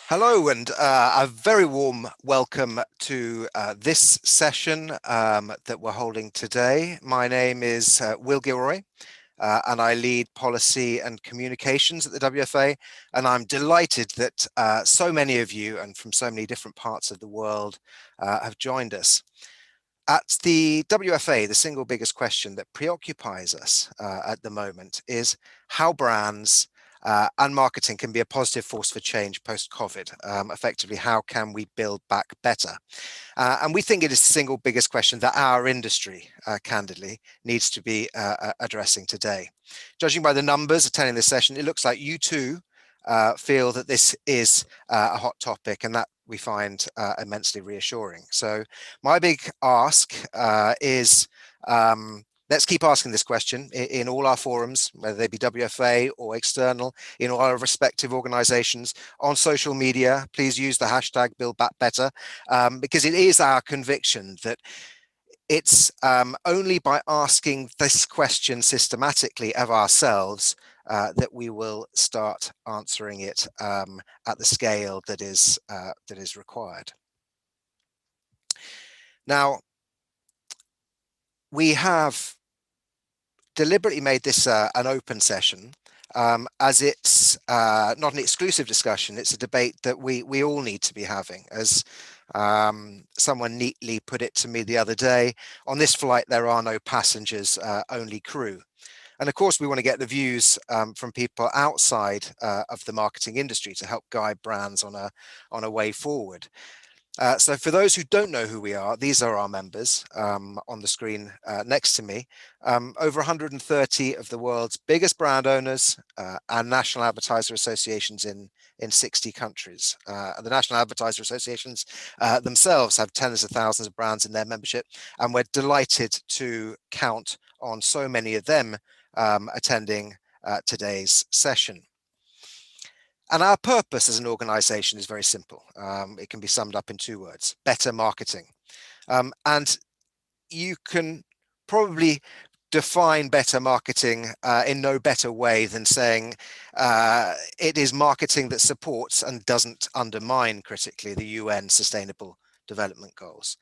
Hello, and a very warm welcome to this session that we're holding today. My name is Will Gilroy, and I lead policy and communications at the WFA, and I'm delighted that so many of you and from so many different parts of the world have joined us. At the WFA, the single biggest question that preoccupies us at the moment is how brands and marketing can be a positive force for change post-COVID. Effectively, how can we build back better? And we think it is the single biggest question that our industry, candidly, needs to be addressing today. Judging by the numbers attending this session, it looks like you too feel that this is a hot topic, and that we find immensely reassuring. So my big ask is let's keep asking this question in all our forums, whether they be WFA or external, in all our respective organizations, on social media. Please use the hashtag #BuildBackBetter, because it is our conviction that it's only by asking this question systematically of ourselves that we will start answering it at the scale that is required. Now, we have deliberately made this an open session, as it's not an exclusive discussion. It's a debate that we all need to be having. As someone neatly put it to me the other day, on this flight there are no passengers, only crew. And of course, we want to get the views from people outside of the marketing industry to help guide brands on a way forward. So for those who don't know who we are, these are our members on the screen next to me. Over 130 of the world's biggest brand owners and national advertiser associations in 60 countries. The national advertiser associations themselves have tens of thousands of brands in their membership, and we're delighted to count on so many of them attending today's session. And our purpose as an organization is very simple. It can be summed up in 2 words: better marketing. And you can probably define better marketing in no better way than saying it is marketing that supports and doesn't undermine critically the UN Sustainable Development Goals.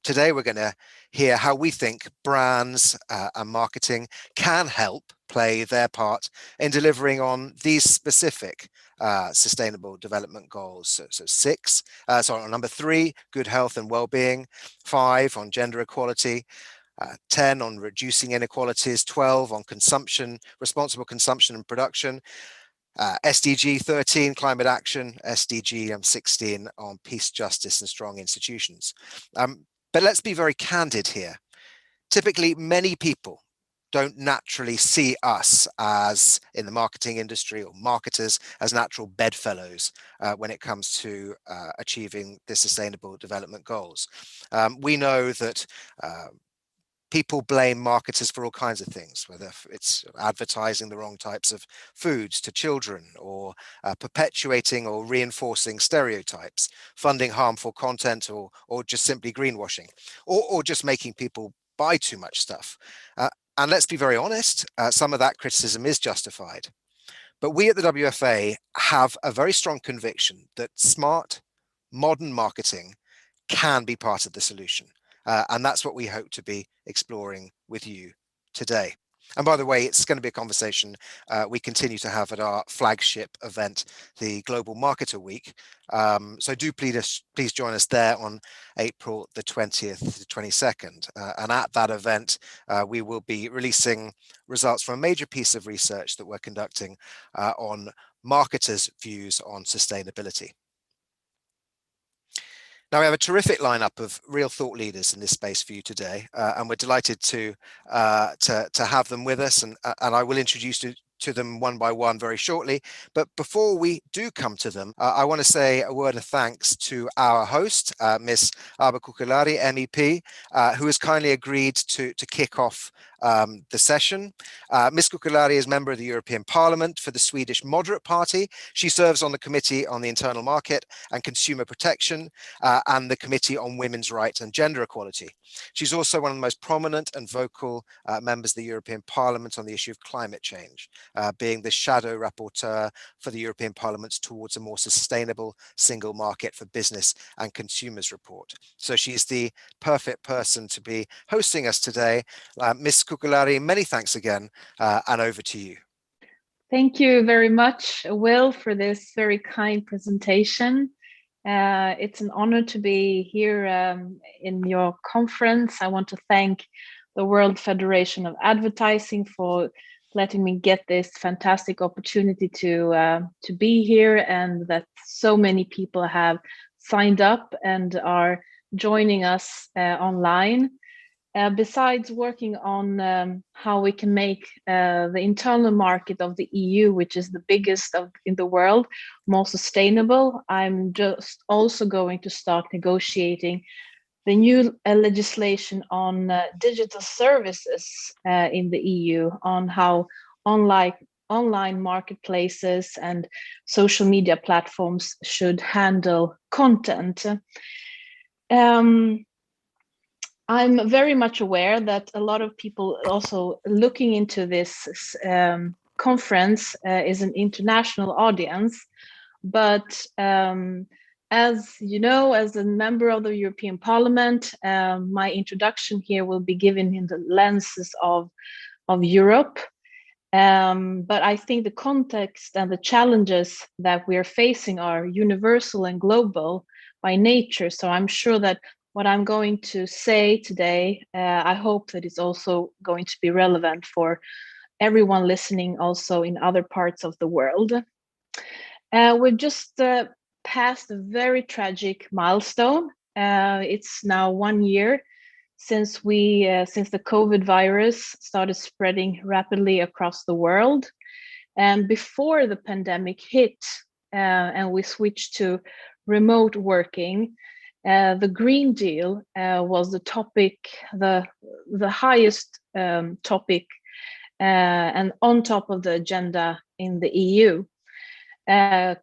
Today, we're going to hear how we think brands and marketing can help play their part in delivering on these specific sustainable development goals. So 6, on number 3, good health and well-being, 5 on gender equality, 10 on reducing inequalities, 12 on consumption, responsible consumption and production, SDG 13, climate action, SDG 16 on peace, justice and strong institutions. But let's be very candid here. Typically, many people don't naturally see us as, in the marketing industry or marketers, as natural bedfellows when it comes to achieving the Sustainable Development Goals. We know that people blame marketers for all kinds of things, whether it's advertising the wrong types of foods to children, or perpetuating or reinforcing stereotypes, funding harmful content, or just simply greenwashing, or just making people buy too much stuff. And let's be very honest, some of that criticism is justified. But we at the WFA have a very strong conviction that smart, modern marketing can be part of the solution. And that's what we hope to be exploring with you today. And by the way, it's going to be a conversation we continue to have at our flagship event, the Global Marketer Week. So do please join us there on April the 20th to 22nd. And at that event, we will be releasing results from a major piece of research that we're conducting on marketers' views on sustainability. Now, we have a terrific lineup of real thought leaders in this space for you today, and we're delighted to have them with us. And I will introduce to them one by one very shortly. But before we do come to them, I want to say a word of thanks to our host, Ms. Arba Kukulari, MEP, who has kindly agreed to kick off the session. Ms. Kukulari is member of the European Parliament for the Swedish Moderate Party. She serves on the Committee on the Internal Market and Consumer Protection and the Committee on Women's Rights and Gender Equality. She's also one of the most prominent and vocal members of the European Parliament on the issue of climate change, being the shadow rapporteur for the European Parliament's Towards a More Sustainable Single Market for Business and Consumers report. So she's the perfect person to be hosting us today. Ms. Kukulari, many thanks again, and over to you. Thank you very much, Will, for this very kind presentation. It's an honor to be here in your conference. I want to thank the World Federation of Advertising for letting me get this fantastic opportunity to be here, and that so many people have signed up and are joining us online. Besides working on how we can make the internal market of the EU, which is the biggest in the world, more sustainable, I'm just also going to start negotiating the new legislation on digital services in the EU, on how online marketplaces and social media platforms should handle content. I'm very much aware that a lot of people also looking into this conference is an international audience, but as you know, as a member of the European Parliament, my introduction here will be given in the lenses of Europe. But I think the context and the challenges that we are facing are universal and global by nature. So I'm sure that what I'm going to say today, I hope that it's also going to be relevant for everyone listening also in other parts of the world. We've just passed a very tragic milestone. It's now 1 year since the COVID virus started spreading rapidly across the world. And before the pandemic hit and we switched to remote working, the Green Deal was the topic, the highest topic and on top of the agenda in the EU.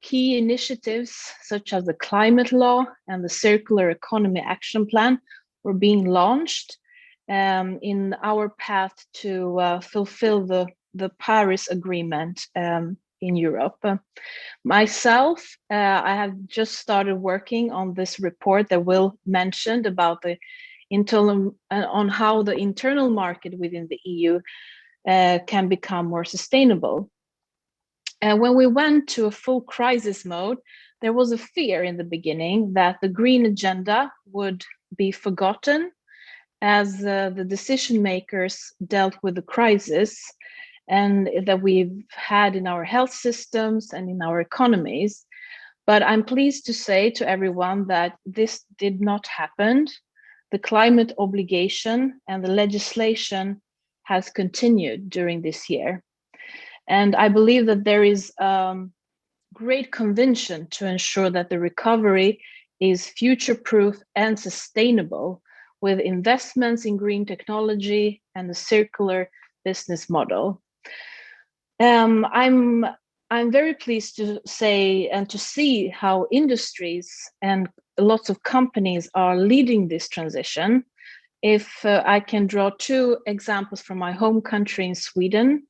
Key initiatives such as the climate law and the circular economy action plan were being launched in our path to fulfill the Paris Agreement in Europe. Myself, I have just started working on this report that Will mentioned about the internal on how the internal market within the EU can become more sustainable. And when we went to a full crisis mode, there was a fear in the beginning that the green agenda would be forgotten as the decision makers dealt with the crisis and that we've had in our health systems and in our economies. But I'm pleased to say to everyone that this did not happen. The climate obligation and the legislation has continued during this year. And I believe that there is great conviction to ensure that the recovery is future-proof and sustainable with investments in green technology and the circular business model. I'm very pleased to say and to see how industries and lots of companies are leading this transition. If I can draw two examples from my home country in Sweden,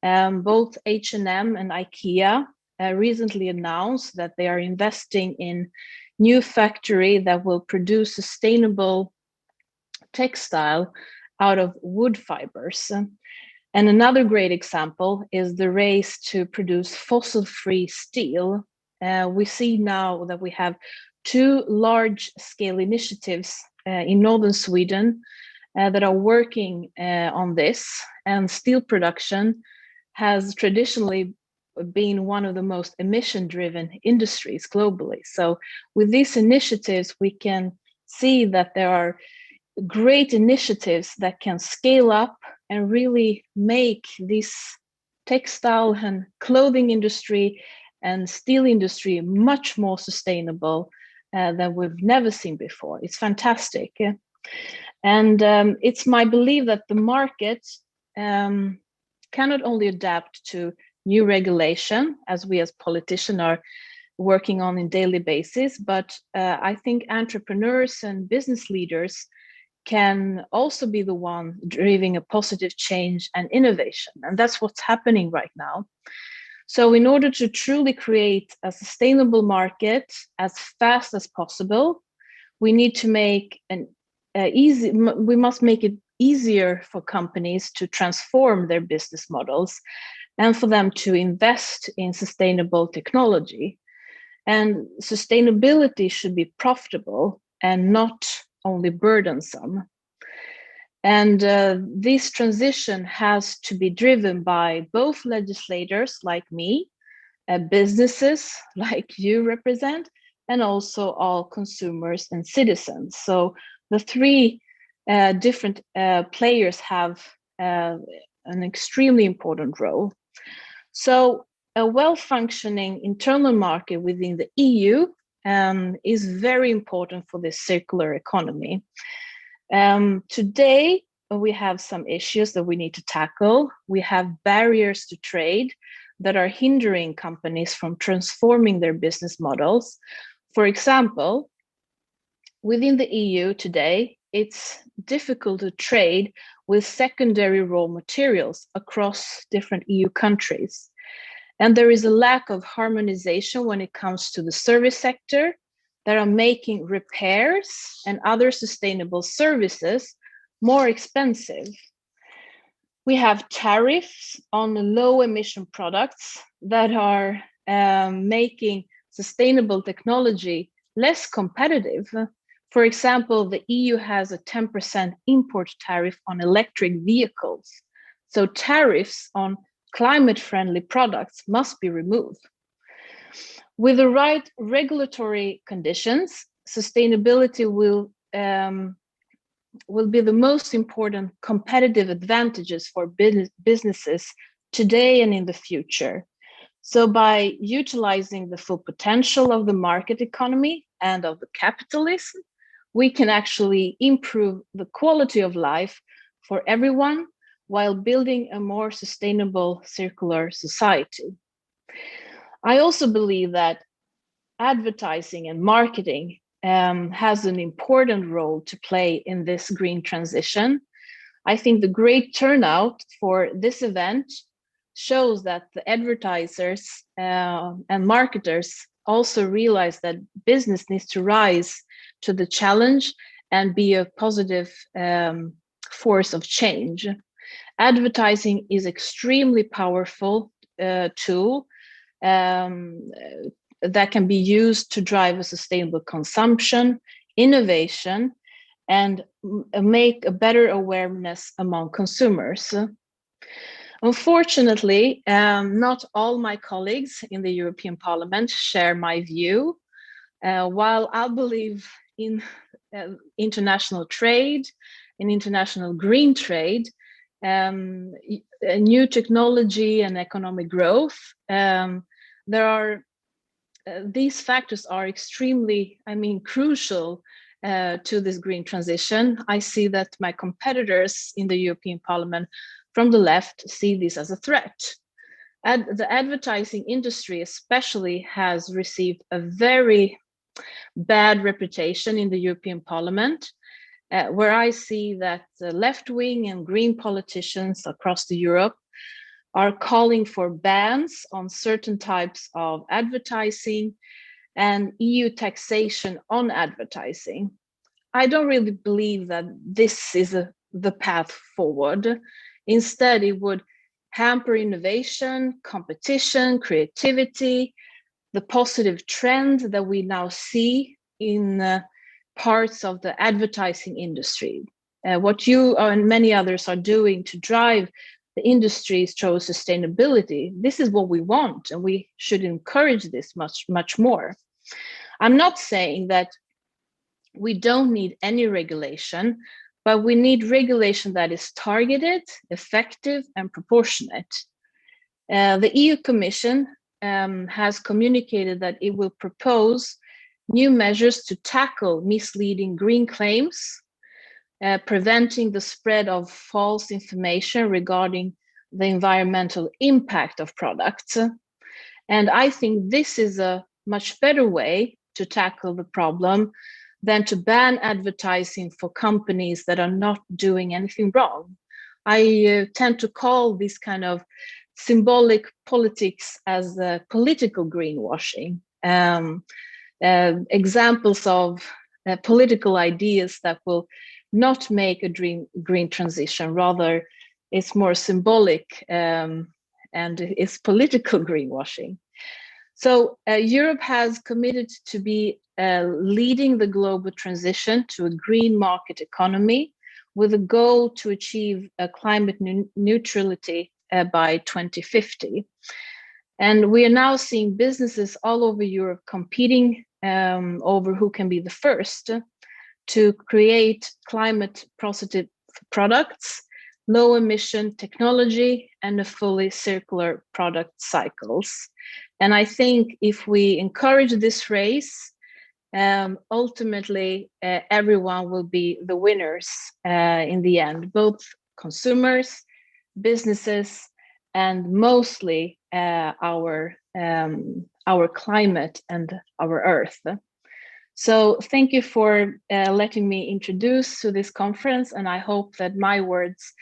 both H&M and IKEA recently announced that they are investing in new factory that will produce sustainable textile out of wood fibers. And another great example is the race to produce fossil-free steel. We see now that we have two large-scale initiatives in northern Sweden that are working on this, and steel production has traditionally been one of the most emission-driven industries globally. So with these initiatives, we can see that there are great initiatives that can scale up and really make this textile and clothing industry and steel industry much more sustainable than we've never seen before. It's fantastic. And it's my belief that the market cannot only adapt to new regulation, as we as politicians are working on in daily basis, but I think entrepreneurs and business leaders can also be the one driving a positive change and innovation. And that's what's happening right now. So in order to truly create a sustainable market as fast as possible, we need to make we must make it easier for companies to transform their business models and for them to invest in sustainable technology. And sustainability should be profitable and not only burdensome. And this transition has to be driven by both legislators like me, businesses like you represent, and also all consumers and citizens. So the three different players have an extremely important role. So a well-functioning internal market within the EU is very important for this circular economy. Today, we have some issues that we need to tackle. We have barriers to trade that are hindering companies from transforming their business models. For example, within the EU today, it's difficult to trade with secondary raw materials across different EU countries. And there is a lack of harmonization when it comes to the service sector that are making repairs and other sustainable services more expensive. We have tariffs on low emission products that are making sustainable technology less competitive. For example, the EU has a 10% import tariff on electric vehicles. So tariffs on climate-friendly products must be removed. With the right regulatory conditions, sustainability will be the most important competitive advantages for businesses today and in the future. So by utilizing the full potential of the market economy and of the capitalism, we can actually improve the quality of life for everyone while building a more sustainable circular society. I also believe that advertising and marketing has an important role to play in this green transition. I think the great turnout for this event shows that the advertisers and marketers also realize that business needs to rise to the challenge and be a positive force of change. Advertising is extremely powerful tool that can be used to drive a sustainable consumption, innovation, and make a better awareness among consumers. Unfortunately, not all my colleagues in the European Parliament share my view. While I believe in international trade, in international green trade, new technology and economic growth, these factors are extremely, crucial to this green transition. I see that my competitors in the European Parliament from the left see this as a threat. The advertising industry especially has received a very bad reputation in the European Parliament, where I see that the left-wing and green politicians across Europe are calling for bans on certain types of advertising and EU taxation on advertising. I don't really believe that this is the path forward. Instead, it would hamper innovation, competition, creativity, the positive trend that we now see in parts of the advertising industry. What you and many others are doing to drive the industries towards sustainability, this is what we want, and we should encourage this much, much more. I'm not saying that we don't need any regulation, but we need regulation that is targeted, effective, and proportionate. The EU Commission has communicated that it will propose new measures to tackle misleading green claims, preventing the spread of false information regarding the environmental impact of products. And I think this is a much better way to tackle the problem than to ban advertising for companies that are not doing anything wrong. I tend to call this kind of symbolic politics as political greenwashing. Examples of political ideas that will not make a green transition, rather it's more symbolic and it's political greenwashing. So Europe has committed to be leading the global transition to a green market economy with a goal to achieve climate neutrality by 2050. And we are now seeing businesses all over Europe competing over who can be the first to create climate positive products, low emission technology, and a fully circular product cycles. And I think if we encourage this race, ultimately everyone will be the winners in the end, both consumers, businesses, and mostly our climate and our earth. So thank you for letting me introduce to this conference, and I hope that my words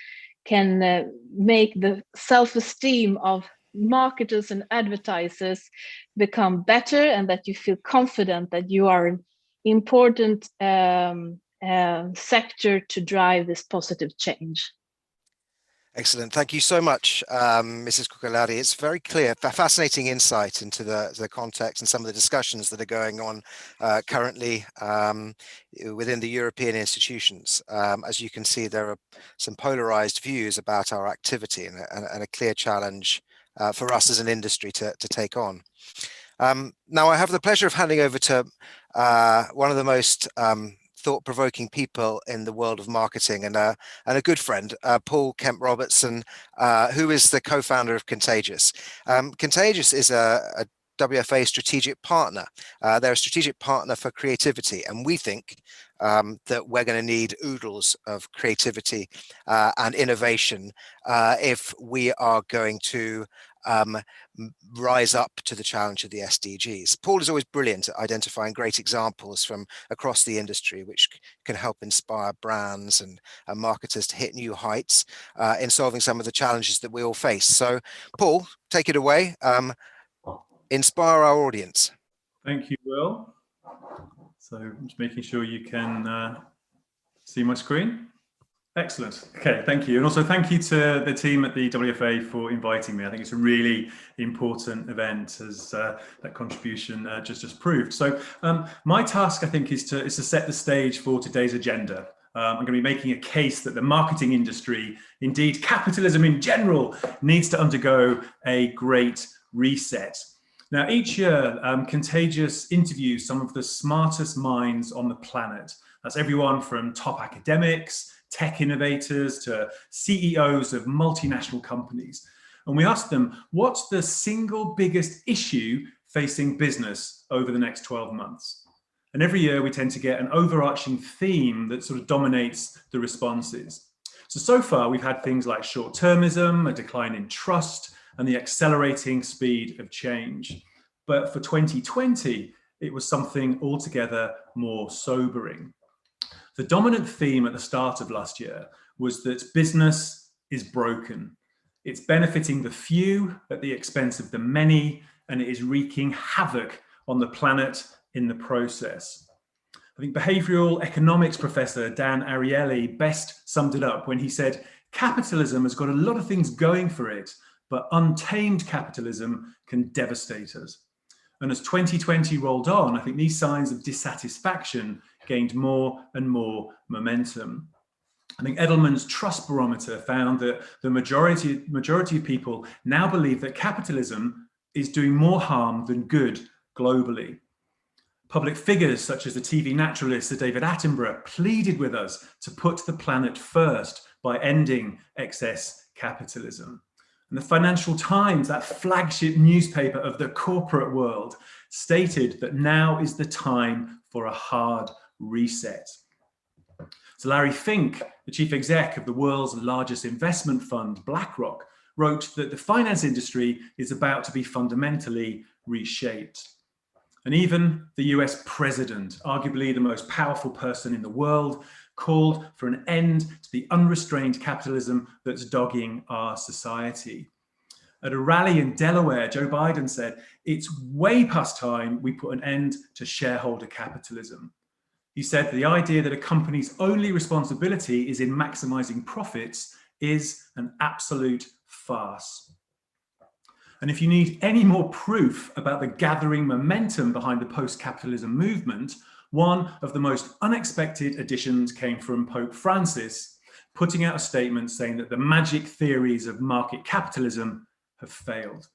can make the self-esteem of marketers and advertisers become better, and that you feel confident that you are an important sector to drive this positive change. Excellent. Thank you so much, Mrs. Cuccolari. It's very clear, fascinating insight into the context and some of the discussions that are going on currently within the European institutions. As you can see, there are some polarized views about our activity and a clear challenge for us as an industry to take on. Now, I have the pleasure of handing over to one of the most thought-provoking people in the world of marketing and a good friend, Paul Kemp-Robertson, who is the co-founder of Contagious. Contagious is a WFA strategic partner. They're a strategic partner for creativity, and we think that we're going to need oodles of creativity and innovation if we are going to rise up to the challenge of the SDGs. Paul is always brilliant at identifying great examples from across the industry, which can help inspire brands and marketers to hit new heights in solving some of the challenges that we all face. So, Paul, take it away. Inspire our audience. Thank you, Will. So I'm just making sure you can see my screen. Excellent. Okay, thank you. And also thank you to the team at the WFA for inviting me. I think it's a really important event, as that contribution just proved. So my task, I think, is to set the stage for today's agenda. I'm going to be making a case that the marketing industry, indeed capitalism in general, needs to undergo a great reset. Now, each year, Contagious interviews some of the smartest minds on the planet. That's everyone from top academics, tech innovators, to CEOs of multinational companies. And we ask them, what's the single biggest issue facing business over the next 12 months? And every year we tend to get an overarching theme that sort of dominates the responses. So far, we've had things like short-termism, a decline in trust, and the accelerating speed of change. But for 2020, it was something altogether more sobering. The dominant theme at the start of last year was that business is broken. It's benefiting the few at the expense of the many, and it is wreaking havoc on the planet in the process. I think behavioral economics professor Dan Ariely best summed it up when he said, capitalism has got a lot of things going for it, but untamed capitalism can devastate us. And as 2020 rolled on, I think these signs of dissatisfaction gained more and more momentum. I think Edelman's Trust Barometer found that the majority of people now believe that capitalism is doing more harm than good globally. Public figures such as the TV naturalist Sir David Attenborough pleaded with us to put the planet first by ending excess capitalism. And the Financial Times, that flagship newspaper of the corporate world, stated that now is the time for a hard reset. So Larry Fink, the chief exec of the world's largest investment fund, BlackRock, wrote that the finance industry is about to be fundamentally reshaped. And even the US president, arguably the most powerful person in the world, called for an end to the unrestrained capitalism that's dogging our society. At a rally in Delaware, Joe Biden said, "It's way past time we put an end to shareholder capitalism." He said the idea that a company's only responsibility is in maximizing profits is an absolute farce. And if you need any more proof about the gathering momentum behind the post-capitalism movement, one of the most unexpected additions came from Pope Francis, putting out a statement saying that the magic theories of market capitalism have failed.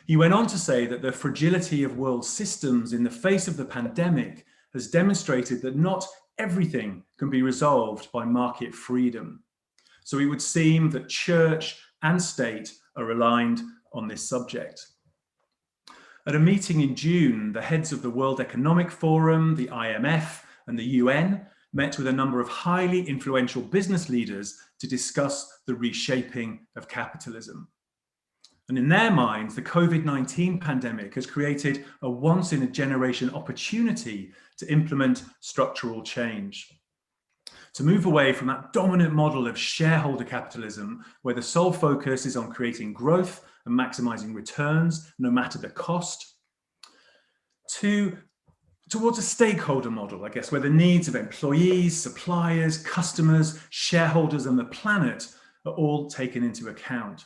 He went on to say that the fragility of world systems in the face of the pandemic has demonstrated that not everything can be resolved by market freedom. So it would seem that church and state are aligned on this subject. At a meeting in June, the heads of the World Economic Forum, the IMF, and the UN met with a number of highly influential business leaders to discuss the reshaping of capitalism. And in their minds, the COVID-19 pandemic has created a once-in-a-generation opportunity to implement structural change, to move away from that dominant model of shareholder capitalism, where the sole focus is on creating growth and maximizing returns, no matter the cost, towards a stakeholder model, I guess, where the needs of employees, suppliers, customers, shareholders, and the planet are all taken into account.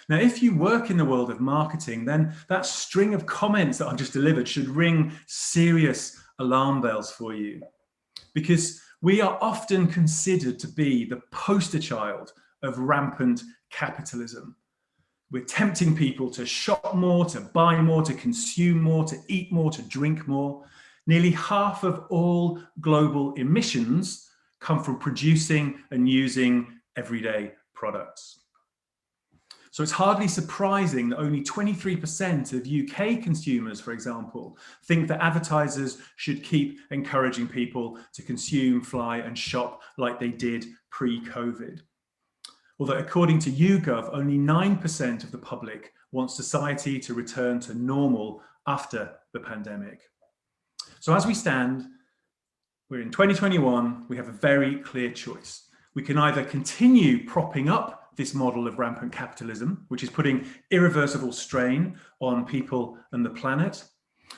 Now, if you work in the world of marketing, then that string of comments that I've just delivered should ring serious alarm bells for you, because we are often considered to be the poster child of rampant capitalism. We're tempting people to shop more, to buy more, to consume more, to eat more, to drink more. Nearly half of all global emissions come from producing and using everyday products. So it's hardly surprising that only 23% of UK consumers, for example, think that advertisers should keep encouraging people to consume, fly, and shop like they did pre-COVID. Although according to YouGov, only 9% of the public want society to return to normal after the pandemic. So as we stand, we're in 2021, we have a very clear choice. We can either continue propping up this model of rampant capitalism, which is putting irreversible strain on people and the planet,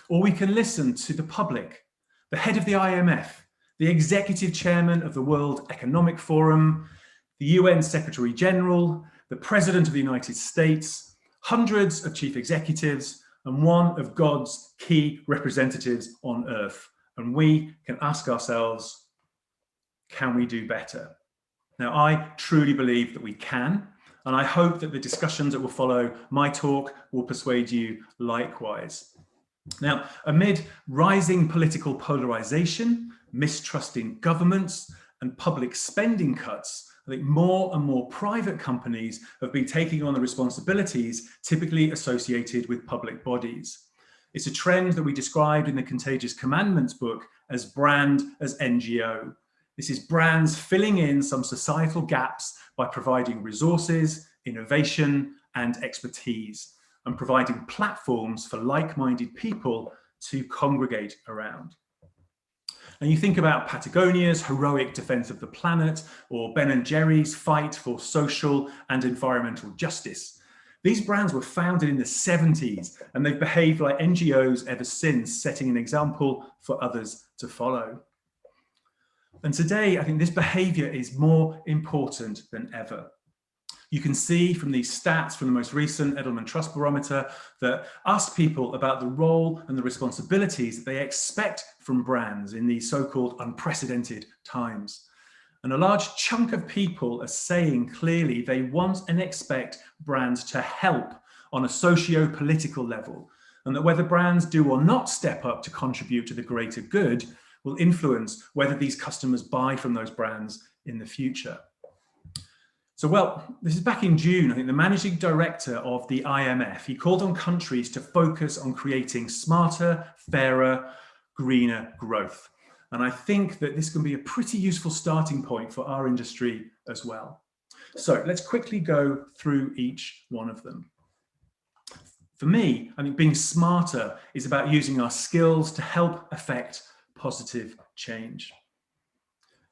or we can listen to the public, the head of the IMF, the executive chairman of the World Economic Forum, the UN Secretary General, the President of the United States, hundreds of chief executives, and one of God's key representatives on earth. And we can ask ourselves, can we do better? Now, I truly believe that we can, and I hope that the discussions that will follow my talk will persuade you likewise. Now, amid rising political polarization, mistrust in governments, and public spending cuts, I think more and more private companies have been taking on the responsibilities typically associated with public bodies. It's a trend that we described in the Contagious Commandments book as brand as NGO. This is brands filling in some societal gaps by providing resources, innovation, and expertise, and providing platforms for like-minded people to congregate around. And you think about Patagonia's heroic defense of the planet, or Ben & Jerry's fight for social and environmental justice. These brands were founded in the 70s, and they've behaved like NGOs ever since, setting an example for others to follow. And today, I think this behavior is more important than ever. You can see from these stats from the most recent Edelman Trust Barometer that ask people about the role and the responsibilities that they expect from brands in these so-called unprecedented times. And a large chunk of people are saying clearly they want and expect brands to help on a socio-political level, and that whether brands do or not step up to contribute to the greater good will influence whether these customers buy from those brands in the future. So, well, this is back in June, I think the managing director of the IMF, he called on countries to focus on creating smarter, fairer, greener growth. And I think that this can be a pretty useful starting point for our industry as well. So let's quickly go through each one of them. For me, I think being smarter is about using our skills to help affect positive change.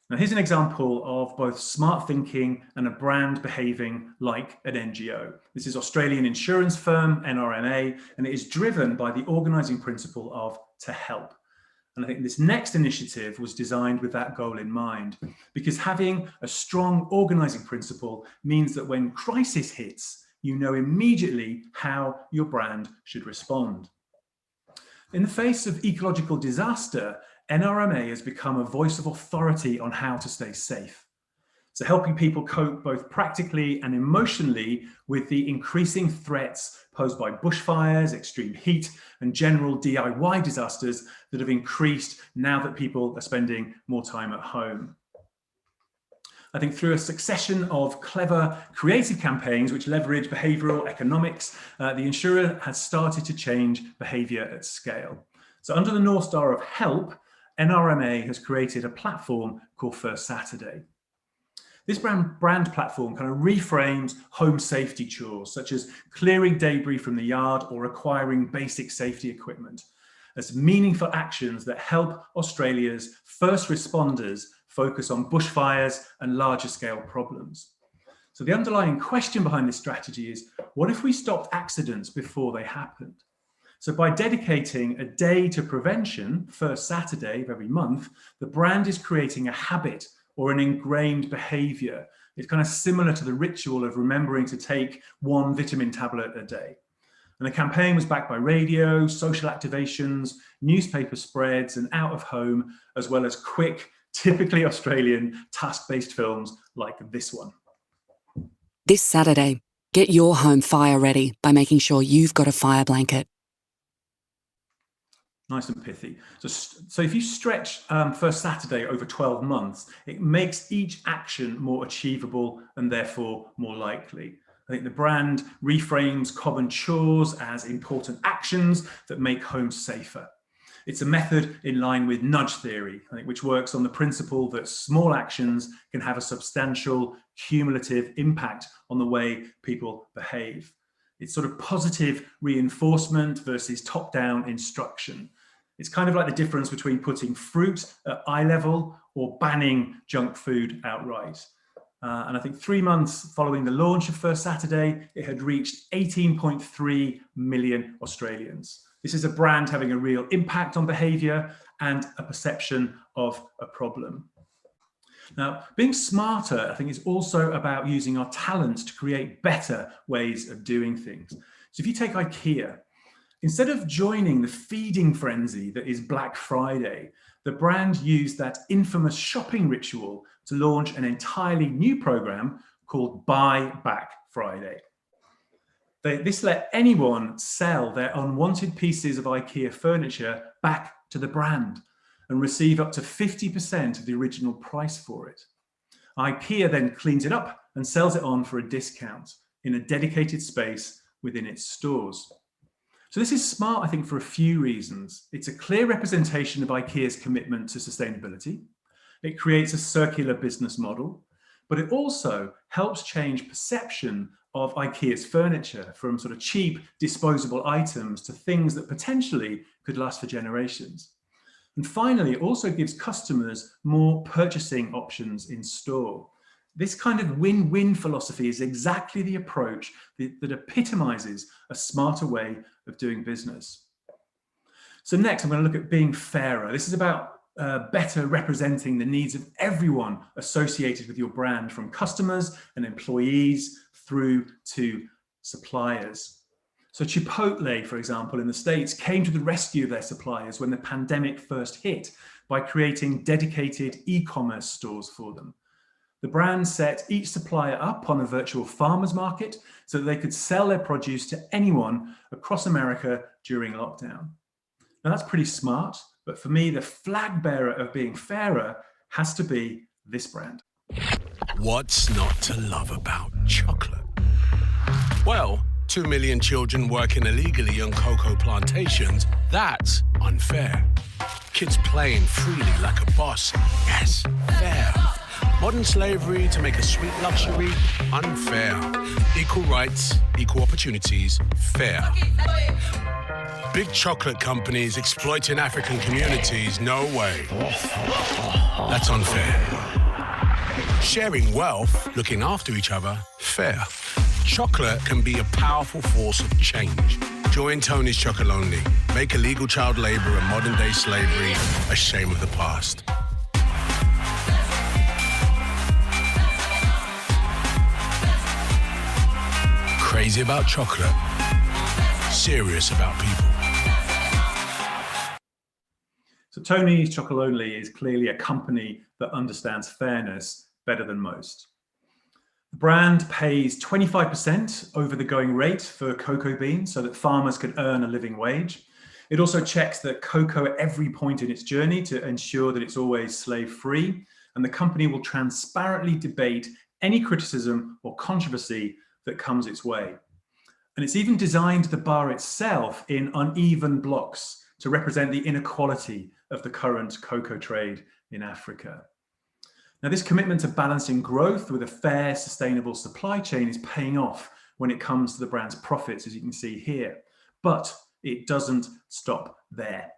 Now, here's an example of both smart thinking and a brand behaving like an NGO. This is Australian insurance firm, NRMA, and it is driven by the organizing principle of to help. And I think this next initiative was designed with that goal in mind, because having a strong organizing principle means that when crisis hits, you know immediately how your brand should respond. In the face of ecological disaster, NRMA has become a voice of authority on how to stay safe. So helping people cope both practically and emotionally with the increasing threats posed by bushfires, extreme heat, and general DIY disasters that have increased now that people are spending more time at home. I think through a succession of clever creative campaigns which leverage behavioural economics, the insurer has started to change behaviour at scale. So under the North Star of help, NRMA has created a platform called First Saturday. This brand platform kind of reframes home safety chores, such as clearing debris from the yard or acquiring basic safety equipment, as meaningful actions that help Australia's first responders focus on bushfires and larger scale problems. So the underlying question behind this strategy is, what if we stopped accidents before they happened? So by dedicating a day to prevention, First Saturday of every month, the brand is creating a habit or an ingrained behavior. It's kind of similar to the ritual of remembering to take one vitamin tablet a day. And the campaign was backed by radio, social activations, newspaper spreads, and out of home, as well as quick, typically Australian task-based films like this one. This Saturday, get your home fire ready by making sure you've got a fire blanket. Nice and pithy. So if you stretch First Saturday over 12 months, it makes each action more achievable and therefore more likely. I think the brand reframes common chores as important actions that make homes safer. It's a method in line with nudge theory, I think, which works on the principle that small actions can have a substantial cumulative impact on the way people behave. It's sort of positive reinforcement versus top-down instruction. It's kind of like the difference between putting fruit at eye level or banning junk food outright. And I think 3 months following the launch of First Saturday, it had reached 18.3 million Australians. This is a brand having a real impact on behaviour and a perception of a problem. Now, being smarter, I think, is also about using our talents to create better ways of doing things. So if you take IKEA, instead of joining the feeding frenzy that is Black Friday, the brand used that infamous shopping ritual to launch an entirely new program called Buy Back Friday. This let anyone sell their unwanted pieces of IKEA furniture back to the brand and receive up to 50% of the original price for it. IKEA then cleans it up and sells it on for a discount in a dedicated space within its stores. So this is smart, I think, for a few reasons. It's a clear representation of IKEA's commitment to sustainability. It creates a circular business model, but it also helps change perception of IKEA's furniture from sort of cheap, disposable items to things that potentially could last for generations. And finally, it also gives customers more purchasing options in store. This kind of win-win philosophy is exactly the approach that epitomizes a smarter way of doing business. So next, I'm going to look at being fairer. This is about better representing the needs of everyone associated with your brand, from customers and employees through to suppliers. So Chipotle, for example, in the States, came to the rescue of their suppliers when the pandemic first hit by creating dedicated e-commerce stores for them. The brand set each supplier up on a virtual farmers market so that they could sell their produce to anyone across America during lockdown. Now that's pretty smart, but for me, the flag bearer of being fairer has to be this brand. What's not to love about chocolate? Well, 2 million children working illegally on cocoa plantations, that's unfair. Kids playing freely like a boss, yes, fair. Modern slavery to make a sweet luxury, unfair. Equal rights, equal opportunities, fair. Big chocolate companies exploiting African communities, no way. That's unfair. Sharing wealth, looking after each other, fair. Chocolate can be a powerful force of change. Join Tony's Chocolonely. Make illegal child labour and modern-day slavery a shame of the past. Crazy about chocolate. Serious about people. So Tony's Chocolonely is clearly a company that understands fairness better than most. The brand pays 25% over the going rate for cocoa beans so that farmers can earn a living wage. It also checks the cocoa at every point in its journey to ensure that it's always slave-free, and the company will transparently debate any criticism or controversy that comes its way. And it's even designed the bar itself in uneven blocks to represent the inequality of the current cocoa trade in Africa. Now, this commitment to balancing growth with a fair, sustainable supply chain is paying off when it comes to the brand's profits, as you can see here. But it doesn't stop there.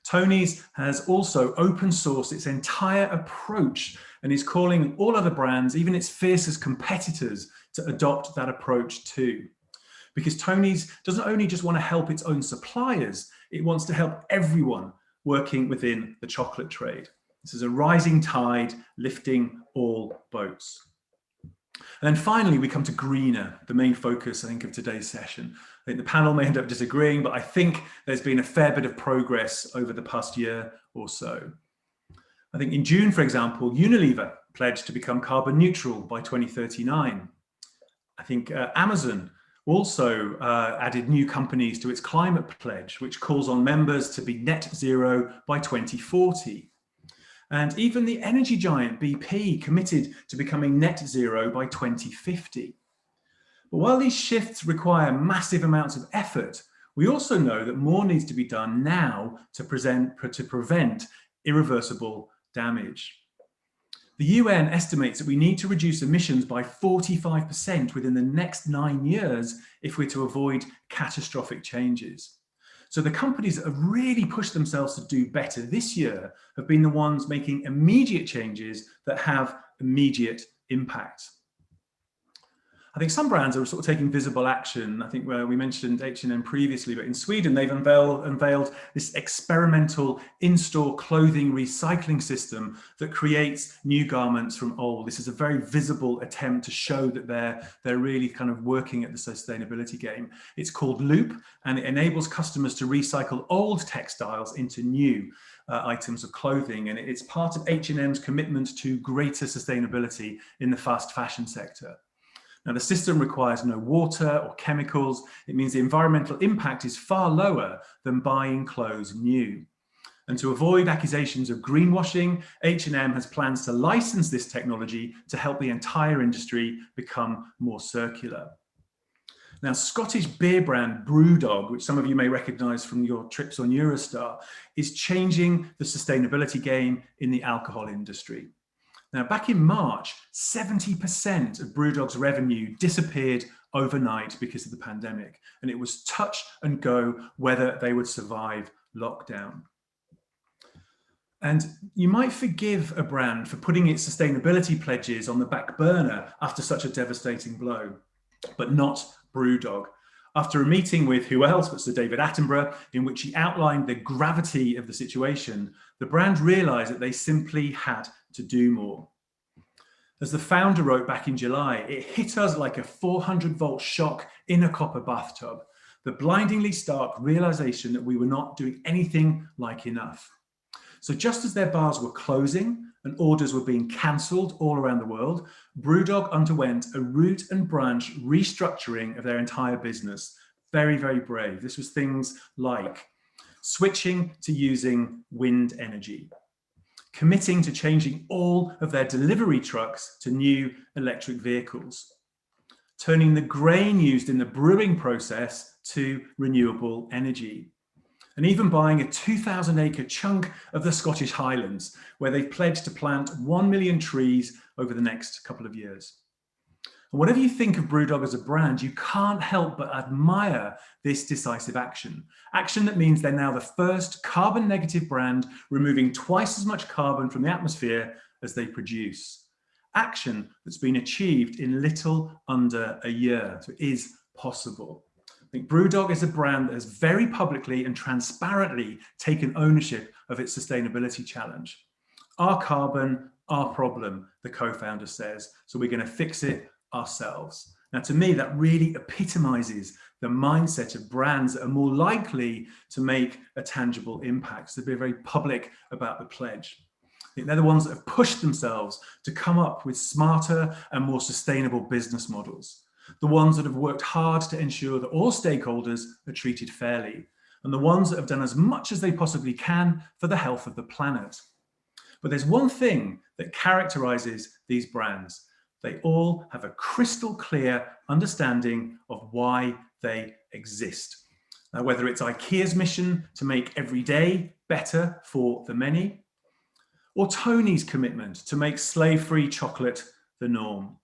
Tony's has also open sourced its entire approach and is calling all other brands, even its fiercest competitors, to adopt that approach too. Because Tony's doesn't only just want to help its own suppliers, it wants to help everyone working within the chocolate trade. This is a rising tide lifting all boats. And then finally, we come to greener, the main focus, I think, of today's session. I think the panel may end up disagreeing, but I think there's been a fair bit of progress over the past year or so. I think in June, for example, Unilever pledged to become carbon neutral by 2039. I think Amazon also added new companies to its climate pledge, which calls on members to be net zero by 2040. And even the energy giant BP committed to becoming net zero by 2050. But while these shifts require massive amounts of effort, we also know that more needs to be done now to prevent irreversible damage. The UN estimates that we need to reduce emissions by 45% within the next 9 years if we're to avoid catastrophic changes. So the companies that have really pushed themselves to do better this year have been the ones making immediate changes that have immediate impact. I think some brands are sort of taking visible action. I think we mentioned H&M previously, but in Sweden, they've unveiled this experimental in-store clothing recycling system that creates new garments from old. This is a very visible attempt to show that they're really kind of working at the sustainability game. It's called Loop, and it enables customers to recycle old textiles into new items of clothing. And it's part of H&M's commitment to greater sustainability in the fast fashion sector. Now, the system requires no water or chemicals. It means the environmental impact is far lower than buying clothes new. And to avoid accusations of greenwashing, H&M has plans to license this technology to help the entire industry become more circular. Now, Scottish beer brand Brewdog, which some of you may recognise from your trips on Eurostar, is changing the sustainability game in the alcohol industry. Now, back in March, 70% of Brewdog's revenue disappeared overnight because of the pandemic, and it was touch and go whether they would survive lockdown. And you might forgive a brand for putting its sustainability pledges on the back burner after such a devastating blow, but not Brewdog. After a meeting with who else but Sir David Attenborough, in which he outlined the gravity of the situation, the brand realised that they simply had to do more. As the founder wrote back in July, it hit us like a 400-volt shock in a copper bathtub, the blindingly stark realization that we were not doing anything like enough. So just as their bars were closing and orders were being cancelled all around the world, Brewdog underwent a root and branch restructuring of their entire business. Very, very brave. This was things like switching to using wind energy, committing to changing all of their delivery trucks to new electric vehicles, turning the grain used in the brewing process to renewable energy, and even buying a 2,000-acre chunk of the Scottish Highlands, where they've pledged to plant 1 million trees over the next couple of years. And whatever you think of BrewDog as a brand, you can't help but admire this decisive action. Action that means they're now the first carbon negative brand removing twice as much carbon from the atmosphere as they produce. Action that's been achieved in little under a year. So it is possible. I think BrewDog is a brand that has very publicly and transparently taken ownership of its sustainability challenge. Our carbon, our problem, the co-founder says, so we're going to fix it ourselves. Now, to me, that really epitomizes the mindset of brands that are more likely to make a tangible impact, to be very public about the pledge. I think they're the ones that have pushed themselves to come up with smarter and more sustainable business models. The ones that have worked hard to ensure that all stakeholders are treated fairly, and the ones that have done as much as they possibly can for the health of the planet. But there's one thing that characterizes these brands. They all have a crystal clear understanding of why they exist. Now, whether it's IKEA's mission to make every day better for the many, or Tony's commitment to make slave-free chocolate the norm,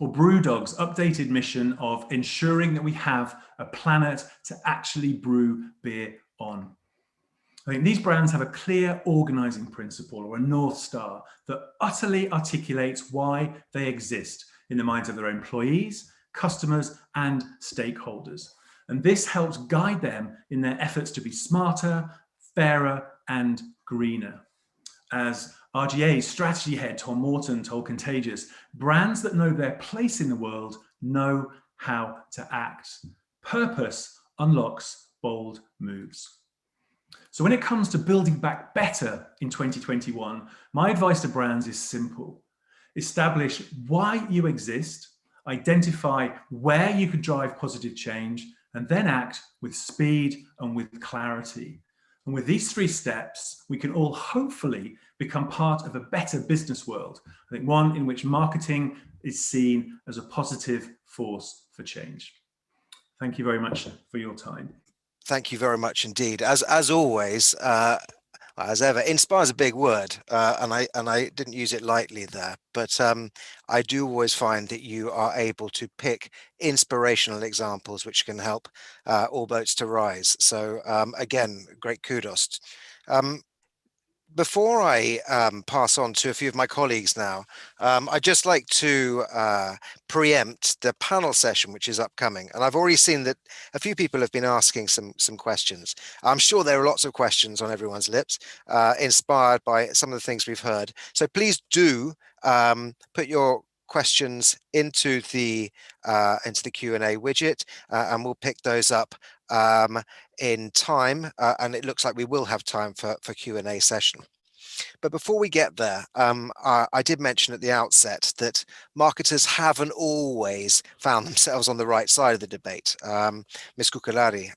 or BrewDog's updated mission of ensuring that we have a planet to actually brew beer on. I think these brands have a clear organizing principle or a North Star that utterly articulates why they exist in the minds of their employees, customers, and stakeholders. And this helps guide them in their efforts to be smarter, fairer, and greener. As RGA's strategy head, Tom Morton, told Contagious, brands that know their place in the world know how to act. Purpose unlocks bold moves. So when it comes to building back better in 2021, my advice to brands is simple. Establish why you exist, identify where you could drive positive change, and then act with speed and with clarity. And with these 3 steps, we can all hopefully become part of a better business world. I think one in which marketing is seen as a positive force for change. Thank you very much for your time. Thank you very much indeed. As always, as ever, inspire is a big word, and I didn't use it lightly there, but I do always find that you are able to pick inspirational examples which can help all boats to rise. So again, great kudos. Before I pass on to a few of my colleagues now, I'd just like to preempt the panel session, which is upcoming. And I've already seen that a few people have been asking some questions. I'm sure there are lots of questions on everyone's lips, inspired by some of the things we've heard. So please do put your questions into the Q&A widget, and we'll pick those up in time, and it looks like we will have time for Q&A session. But before we get there, I did mention at the outset that marketers haven't always found themselves on the right side of the debate. Ms. Cuccolari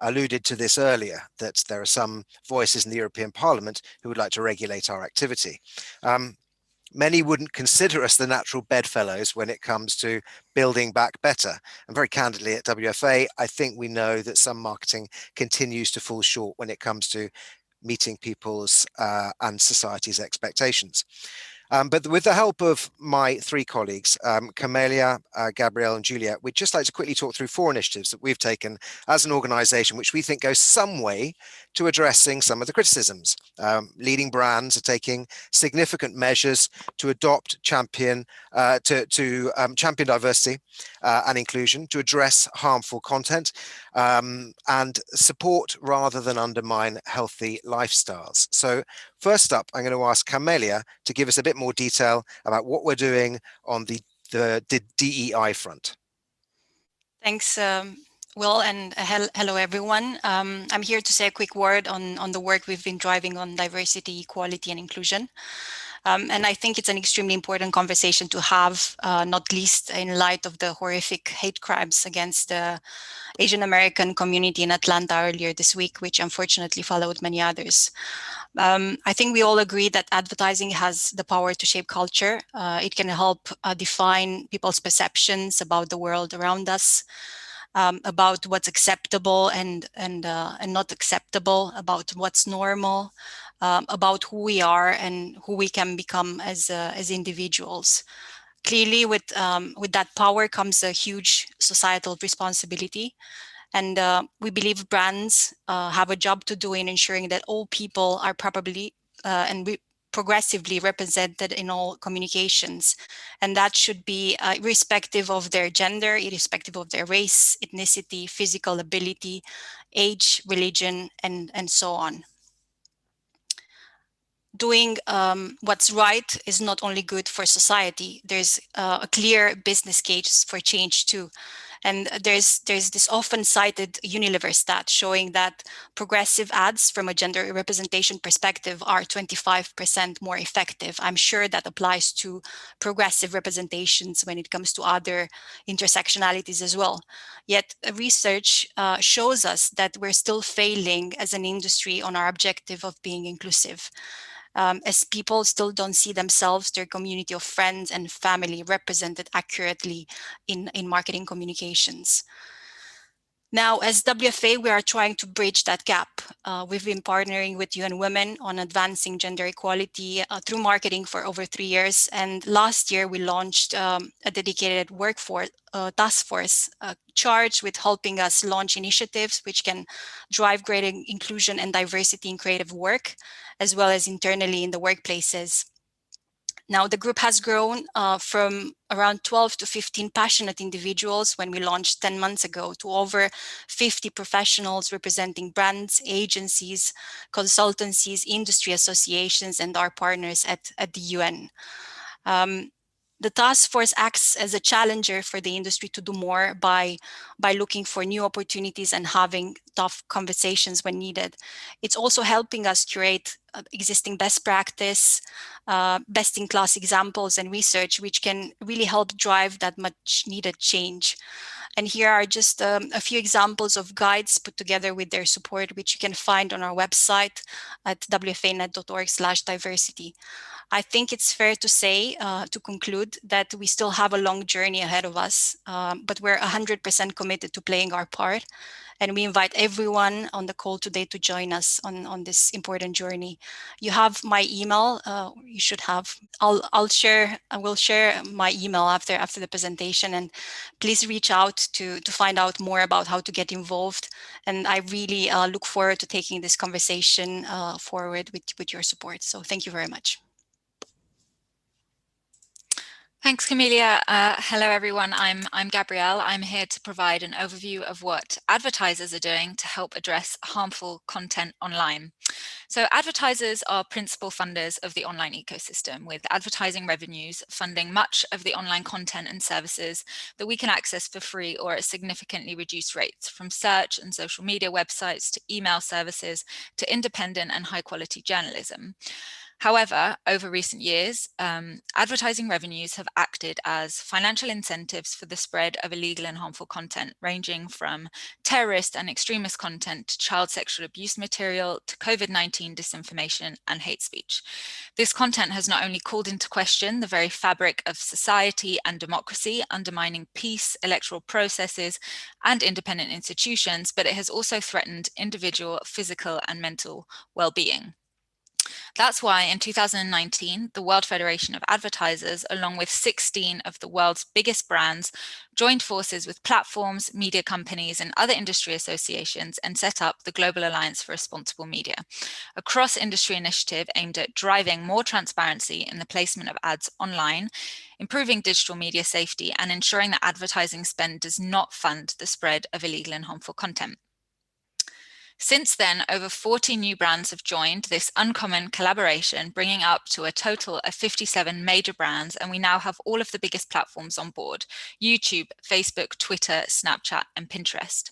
alluded to this earlier, that there are some voices in the European Parliament who would like to regulate our activity. Many wouldn't consider us the natural bedfellows when it comes to building back better. And very candidly at WFA, I think we know that some marketing continues to fall short when it comes to meeting people's and society's expectations. But with the help of my 3 colleagues, Camelia, Gabrielle and Juliet, we'd just like to quickly talk through 4 initiatives that we've taken as an organisation, which we think goes some way to addressing some of the criticisms. Leading brands are taking significant measures to champion diversity and inclusion, to address harmful content, and support rather than undermine healthy lifestyles. So first up, I'm going to ask Camelia to give us a bit more detail about what we're doing on the DEI front. Thanks, Will, and hello everyone. I'm here to say a quick word on the work we've been driving on diversity, equality and inclusion. And I think it's an extremely important conversation to have, not least in light of the horrific hate crimes against the Asian American community in Atlanta earlier this week, which unfortunately followed many others. I think we all agree that advertising has the power to shape culture. It can help define people's perceptions about the world around us, about what's acceptable and not acceptable, about what's normal, about who we are and who we can become as individuals. Clearly, with that power comes a huge societal responsibility. And we believe brands have a job to do in ensuring that all people are properly and progressively represented in all communications. And that should be irrespective of their gender, irrespective of their race, ethnicity, physical ability, age, religion, and so on. Doing what's right is not only good for society, there's a clear business case for change too. And there's this often cited Unilever stat showing that progressive ads from a gender representation perspective are 25% more effective. I'm sure that applies to progressive representations when it comes to other intersectionalities as well. Yet research shows us that we're still failing as an industry on our objective of being inclusive. As people still don't see themselves, their community of friends and family represented accurately in marketing communications. Now, as WFA, we are trying to bridge that gap. We've been partnering with UN Women on advancing gender equality through marketing for over 3 years. And last year, we launched a dedicated workforce task force charged with helping us launch initiatives which can drive greater inclusion and diversity in creative work, as well as internally in the workplaces. Now, the group has grown from around 12 to 15 passionate individuals when we launched 10 months ago to over 50 professionals representing brands, agencies, consultancies, industry associations, and our partners at the UN. The task force acts as a challenger for the industry to do more by looking for new opportunities and having tough conversations when needed. It's also helping us curate existing best practice, best-in-class examples and research, which can really help drive that much needed change. And here are just a few examples of guides put together with their support, which you can find on our website at wfanet.org/diversity. I think it's fair to say, to conclude, that we still have a long journey ahead of us, but we're 100% committed to playing our part. And we invite everyone on the call today to join us on this important journey. You have my email. You should have. I will share my email after the presentation, and please reach out to find out more about how to get involved. And I really look forward to taking this conversation forward with your support. So thank you very much. Thanks, Camelia. Hello, everyone. I'm Gabrielle. I'm here to provide an overview of what advertisers are doing to help address harmful content online. So advertisers are principal funders of the online ecosystem, with advertising revenues funding much of the online content and services that we can access for free or at significantly reduced rates, from search and social media websites to email services to independent and high-quality journalism. However, over recent years, advertising revenues have acted as financial incentives for the spread of illegal and harmful content, ranging from terrorist and extremist content to child sexual abuse material to COVID-19 disinformation and hate speech. This content has not only called into question the very fabric of society and democracy, undermining peace, electoral processes, and independent institutions, but it has also threatened individual physical and mental well-being. That's why in 2019, the World Federation of Advertisers, along with 16 of the world's biggest brands, joined forces with platforms, media companies, and other industry associations and set up the Global Alliance for Responsible Media, a cross-industry initiative aimed at driving more transparency in the placement of ads online, improving digital media safety, and ensuring that advertising spend does not fund the spread of illegal and harmful content. Since then, over 40 new brands have joined this uncommon collaboration, bringing up to a total of 57 major brands, and we now have all of the biggest platforms on board: YouTube, Facebook, Twitter, Snapchat, and Pinterest.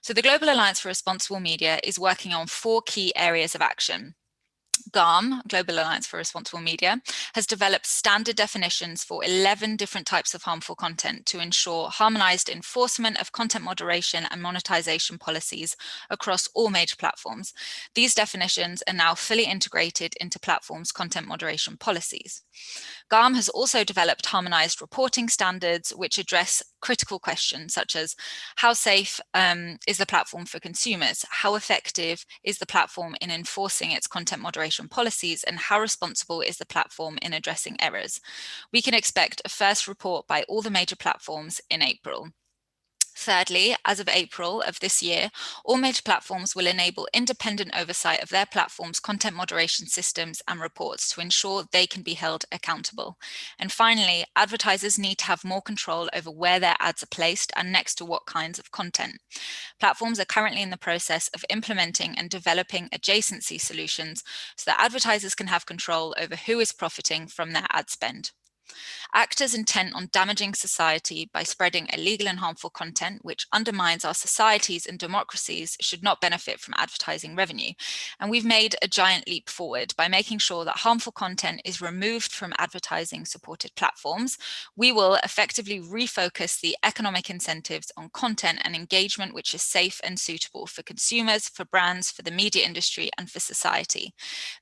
So the Global Alliance for Responsible Media is working on 4 key areas of action. GARM, Global Alliance for Responsible Media, has developed standard definitions for 11 different types of harmful content to ensure harmonized enforcement of content moderation and monetization policies across all major platforms. These definitions are now fully integrated into platforms' content moderation policies. GARM has also developed harmonized reporting standards which address critical questions such as how safe is the platform for consumers, how effective is the platform in enforcing its content moderation policies, and how responsible is the platform in addressing errors. We can expect a first report by all the major platforms in April. Thirdly, as of April of this year, all major platforms will enable independent oversight of their platform's content moderation systems and reports to ensure they can be held accountable. And finally, advertisers need to have more control over where their ads are placed and next to what kinds of content. Platforms are currently in the process of implementing and developing adjacency solutions so that advertisers can have control over who is profiting from their ad spend. Actors intent on damaging society by spreading illegal and harmful content which undermines our societies and democracies should not benefit from advertising revenue. And we've made a giant leap forward by making sure that harmful content is removed from advertising supported platforms. We will effectively refocus the economic incentives on content and engagement which is safe and suitable for consumers, for brands, for the media industry, and for society.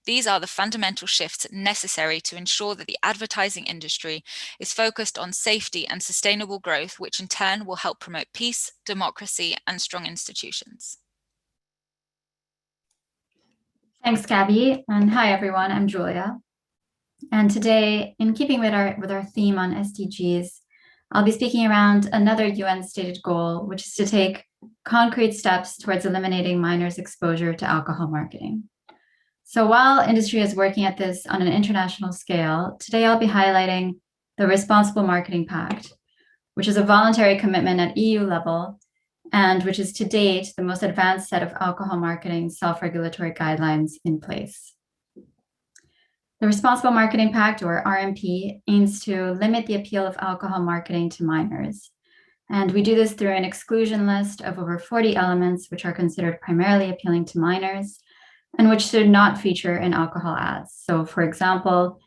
These are the fundamental shifts necessary to ensure that the advertising industry is focused on safety and sustainable growth, which in turn will help promote peace, democracy, and strong institutions. Thanks, Gabby. And hi, everyone. I'm Julia. And today, in keeping with our theme on SDGs, I'll be speaking around another UN stated goal, which is to take concrete steps towards eliminating minors' exposure to alcohol marketing. So while industry is working at this on an international scale, today I'll be highlighting the Responsible Marketing Pact, which is a voluntary commitment at EU level, and which is to date the most advanced set of alcohol marketing self-regulatory guidelines in place. The Responsible Marketing Pact, or RMP, aims to limit the appeal of alcohol marketing to minors. And we do this through an exclusion list of over 40 elements which are considered primarily appealing to minors, and which should not feature in alcohol ads. So for example,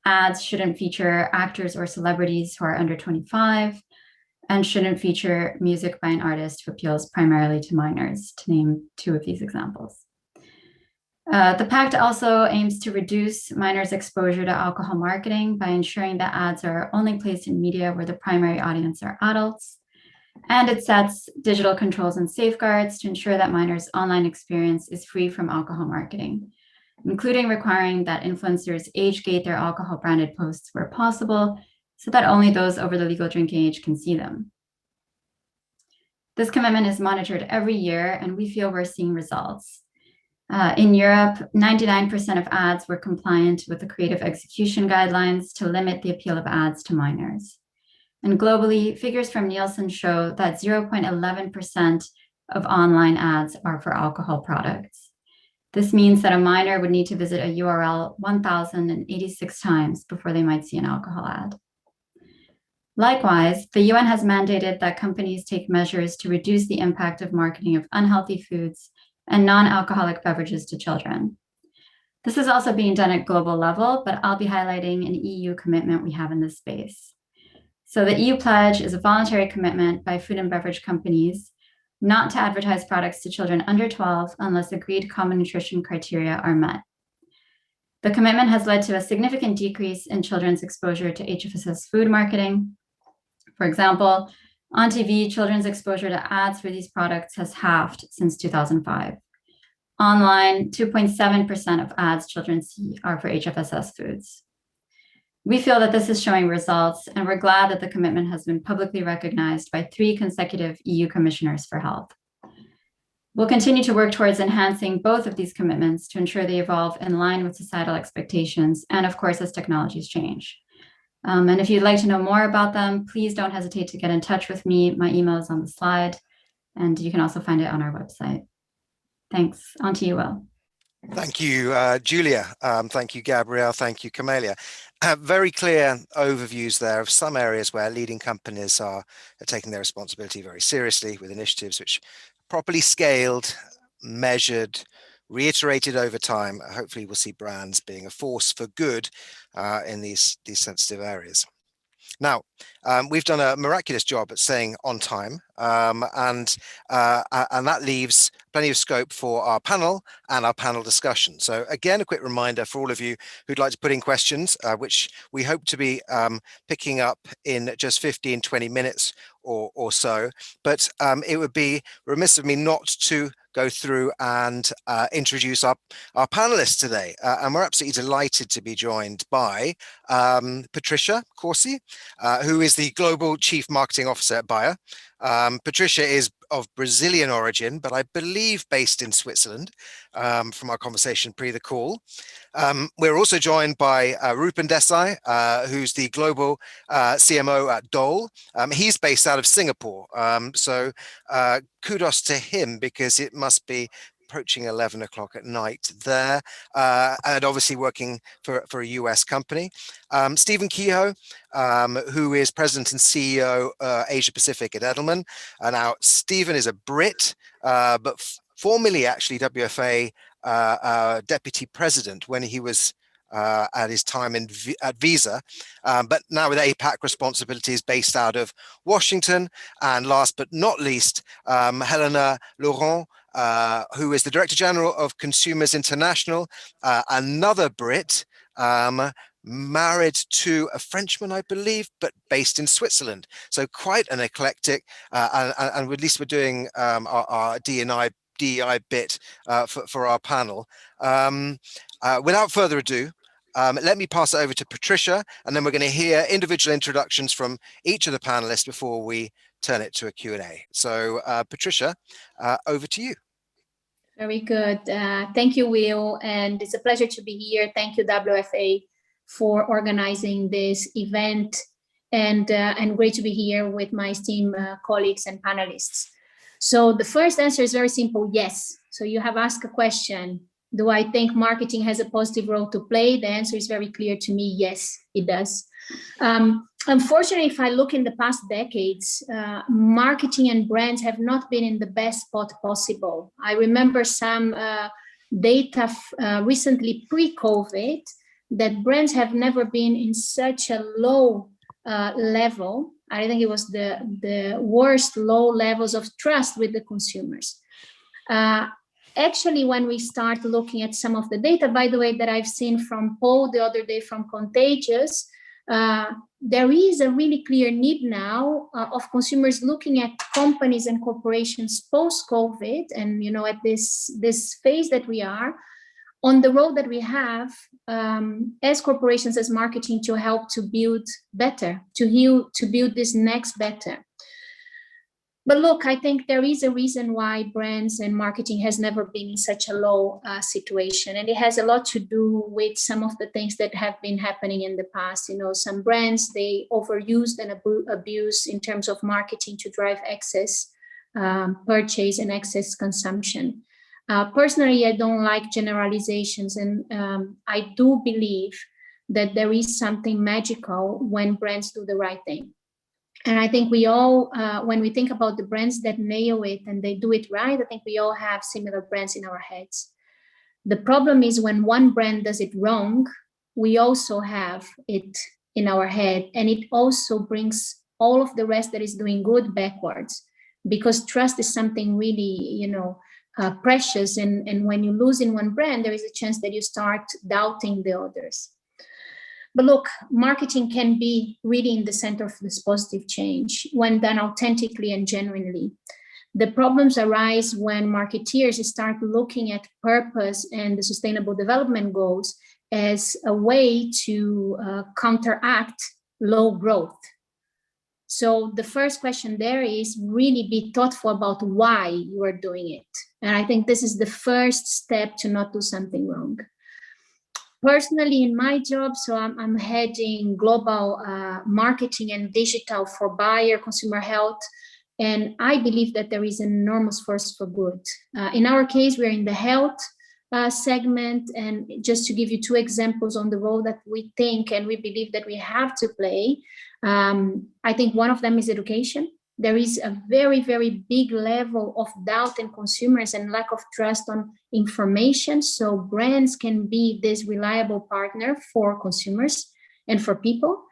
ads shouldn't feature actors or celebrities who are under 25 and shouldn't feature music by an artist who appeals primarily to minors, to name two of these examples. The Pact also aims to reduce minors' exposure to alcohol marketing by ensuring that ads are only placed in media where the primary audience are adults. And it sets digital controls and safeguards to ensure that minors' online experience is free from alcohol marketing, including requiring that influencers age gate their alcohol branded posts where possible, so that only those over the legal drinking age can see them. This commitment is monitored every year, and we feel we're seeing results. In Europe, 99% of ads were compliant with the creative execution guidelines to limit the appeal of ads to minors. And globally, figures from Nielsen show that 0.11% of online ads are for alcohol products. This means that a minor would need to visit a URL 1,086 times before they might see an alcohol ad. Likewise, the UN has mandated that companies take measures to reduce the impact of marketing of unhealthy foods and non-alcoholic beverages to children. This is also being done at global level, but I'll be highlighting an EU commitment we have in this space. So the EU pledge is a voluntary commitment by food and beverage companies not to advertise products to children under 12 unless agreed common nutrition criteria are met. The commitment has led to a significant decrease in children's exposure to HFSS food marketing. For example, on TV, children's exposure to ads for these products has halved since 2005. Online, 2.7% of ads children see are for HFSS foods. We feel that this is showing results, and we're glad that the commitment has been publicly recognized by 3 consecutive EU commissioners for health. We'll continue to work towards enhancing both of these commitments to ensure they evolve in line with societal expectations and, of course, as technologies change. And if you'd like to know more about them, please don't hesitate to get in touch with me. My email is on the slide, and you can also find it on our website. Thanks. On to you, Will. Thank you, Julia. Thank you, Gabrielle. Thank you, Camelia. Very clear overviews there of some areas where leading companies are taking their responsibility very seriously with initiatives which are properly scaled, measured, reiterated over time. Hopefully we'll see brands being a force for good in these sensitive areas. Now, we've done a miraculous job at staying on time, and that leaves plenty of scope for our panel and our panel discussion. So again, a quick reminder for all of you who'd like to put in questions, which we hope to be picking up in just 15-20 minutes or so. But it would be remiss of me not to go through and introduce our panelists today. And we're absolutely delighted to be joined by Patricia Corsi, who is the Global Chief Marketing Officer at Bayer. Patricia is of Brazilian origin, but I believe based in Switzerland, from our conversation pre the call. We're also joined by Rupen Desai, who's the Global CMO at Dole. He's based out of Singapore, so kudos to him, because it must be approaching 11 o'clock at night there, and obviously working for a US company. Stephen Kehoe, who is President and CEO Asia Pacific at Edelman. Now, Stephen is a Brit, but formerly actually WFA Deputy President when he was at his time at Visa, but now with APAC responsibilities based out of Washington. And last but not least, Helena Laurent, who is the Director General of Consumers International, another Brit, married to a Frenchman, I believe, but based in Switzerland. So quite an eclectic, and at least we're doing our DEI bit for our panel. Without further ado, let me pass it over to Patricia, and then we're going to hear individual introductions from each of the panelists before we turn it to a Q&A. So Patricia, over to you. Very good. Thank you, Will. And it's a pleasure to be here. Thank you, WFA, for organizing this event, and great to be here with my esteemed colleagues and panelists. So the first answer is very simple, yes. So you have asked a question, do I think marketing has a positive role to play? The answer is very clear to me, yes, it does. Unfortunately, if I look in the past decades, marketing and brands have not been in the best spot possible. I remember some data recently pre-COVID that brands have never been in such a low level. I think it was the worst low levels of trust with the consumers. Actually, when we start looking at some of the data, by the way, that I've seen from Paul the other day from Contagious, there is a really clear need now of consumers looking at companies and corporations post-COVID, and at this phase that we are, on the road that we have as corporations, as marketing, to help to build better, to build this next better. But look, I think there is a reason why brands and marketing has never been in such a low situation. And it has a lot to do with some of the things that have been happening in the past. Some brands, they overused and abused in terms of marketing to drive excess purchase and excess consumption. Personally, I don't like generalizations, and I do believe that there is something magical when brands do the right thing. And I think we all, when we think about the brands that nail it and they do it right, I think we all have similar brands in our heads. The problem is when one brand does it wrong, we also have it in our head, and it also brings all of the rest that is doing good backwards, because trust is something really, precious. And when you lose in one brand, there is a chance that you start doubting the others. But look, marketing can be really in the center of this positive change when done authentically and genuinely. The problems arise when marketeers start looking at purpose and the sustainable development goals as a way to counteract low growth. So the first question there is really be thoughtful about why you are doing it. And I think this is the first step to not do something wrong. Personally, in my job, so I'm heading global marketing and digital for Bayer Consumer Health, and I believe that there is an enormous force for good. In our case, we're in the health segment, and just to give you two examples on the role that we think and we believe that we have to play, I think one of them is education. there is a very, very big level of doubt in consumers and lack of trust on information. So brands can be this reliable partner for consumers and for people.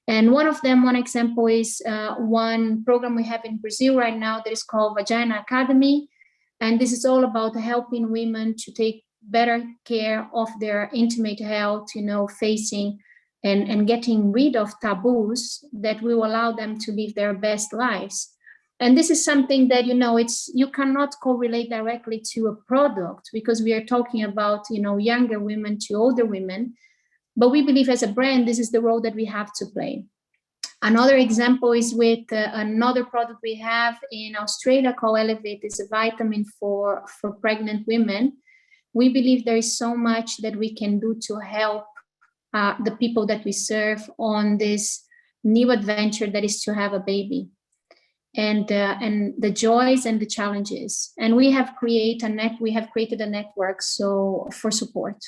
And one example is one program we have in Brazil right now that is called Vagina Academy. And this is all about helping women to take better care of their intimate health, facing and getting rid of taboos that will allow them to live their best lives. And this is something that, you cannot correlate directly to a product, because we are talking about, younger women to older women. But we believe as a brand, this is the role that we have to play. Another example is with another product we have in Australia called Elevate. It's a vitamin for pregnant women. We believe there is so much that we can do to help the people that we serve on this new adventure that is to have a baby, and the joys and the challenges. And we have created a network for support.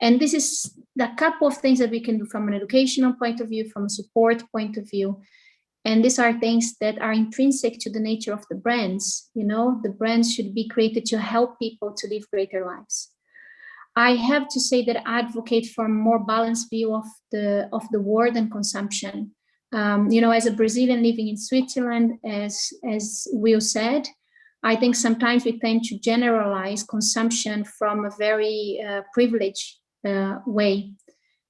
And this is a couple of things that we can do from an educational point of view, from a support point of view. And these are things that are intrinsic to the nature of the brands. The brands should be created to help people to live greater lives. I have to say that I advocate for a more balanced view of the world and consumption. As a Brazilian living in Switzerland, as Will said, I think sometimes we tend to generalize consumption from a very privileged way.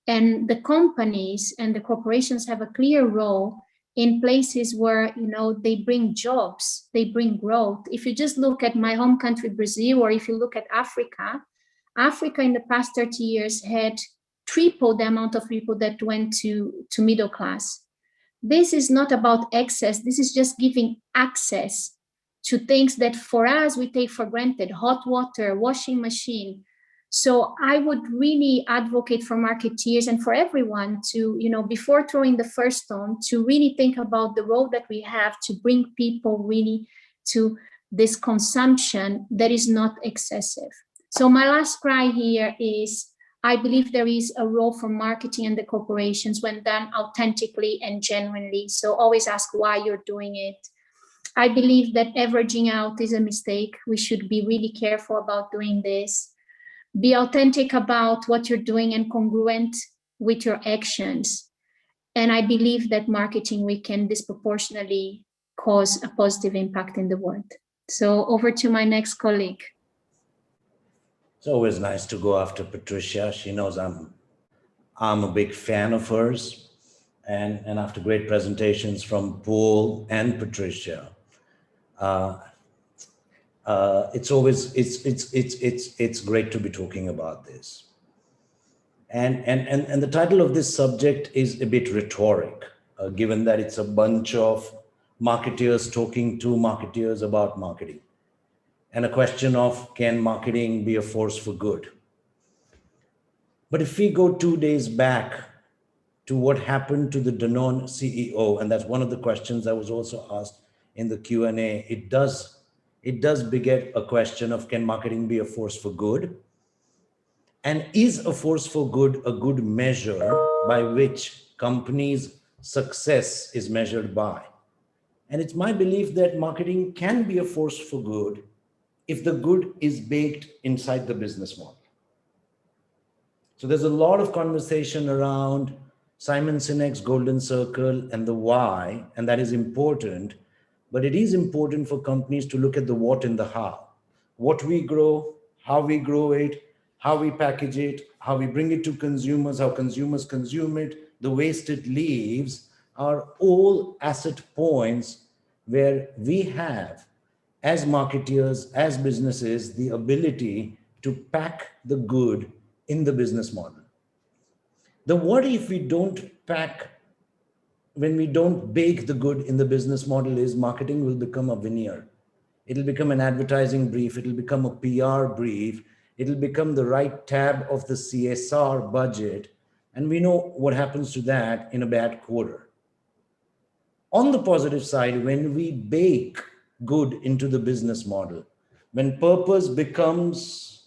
And the companies and the corporations have a clear role in places where, they bring jobs, they bring growth. If you just look at my home country, Brazil, or if you look at Africa in the past 30 years had tripled the amount of people that went to middle class. This is not about excess. This is just giving access to things that for us, we take for granted: hot water, washing machine. So I would really advocate for marketeers and for everyone to, before throwing the first stone, to really think about the role that we have to bring people really to this consumption that is not excessive. So my last cry here is, I believe there is a role for marketing and the corporations when done authentically and genuinely. So always ask why you're doing it. I believe that averaging out is a mistake. We should be really careful about doing this. Be authentic about what you're doing and congruent with your actions. And I believe that marketing, we can disproportionately cause a positive impact in the world. So over to my next colleague. It's always nice to go after Patricia. She knows I'm a big fan of hers. And after great presentations from Paul and Patricia, it's great to be talking about this. And the title of this subject is a bit rhetoric, given that it's a bunch of marketeers talking to marketeers about marketing, and a question of, can marketing be a force for good? But if we go 2 days back to what happened to the Danone CEO, and that's one of the questions that was also asked in the Q&A, it does beget a question of, can marketing be a force for good? And is a force for good a good measure by which companies' success is measured by? And it's my belief that marketing can be a force for good if the good is baked inside the business model. So there's a lot of conversation around Simon Sinek's golden circle and the why, and that is important. But it is important for companies to look at the what and the how. What we grow, how we grow it, how we package it, how we bring it to consumers, how consumers consume it, the waste it leaves, are all asset points where we have, as marketeers, as businesses, the ability to pack the good in the business model. The what if we don't pack, when we don't bake the good in the business model, is marketing will become a veneer. It'll become an advertising brief. It'll become a PR brief. It'll become the right tab of the CSR budget. And we know what happens to that in a bad quarter. On the positive side, when we bake good into the business model, when purpose becomes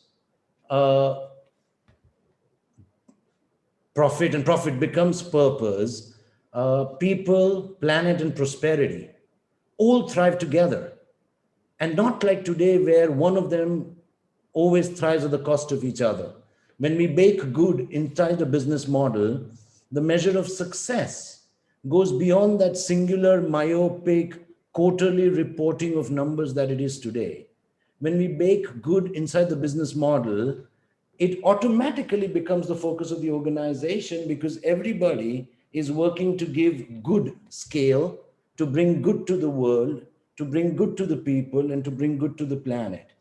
profit and profit becomes purpose, people, planet, and prosperity all thrive together. And not like today where one of them always thrives at the cost of each other. When we bake good inside a business model, the measure of success goes beyond that singular myopic quarterly reporting of numbers that it is today. When we bake good inside the business model, it automatically becomes the focus of the organization because everybody is working to give good scale, to bring good to the world, to bring good to the people, and to bring good to the planet.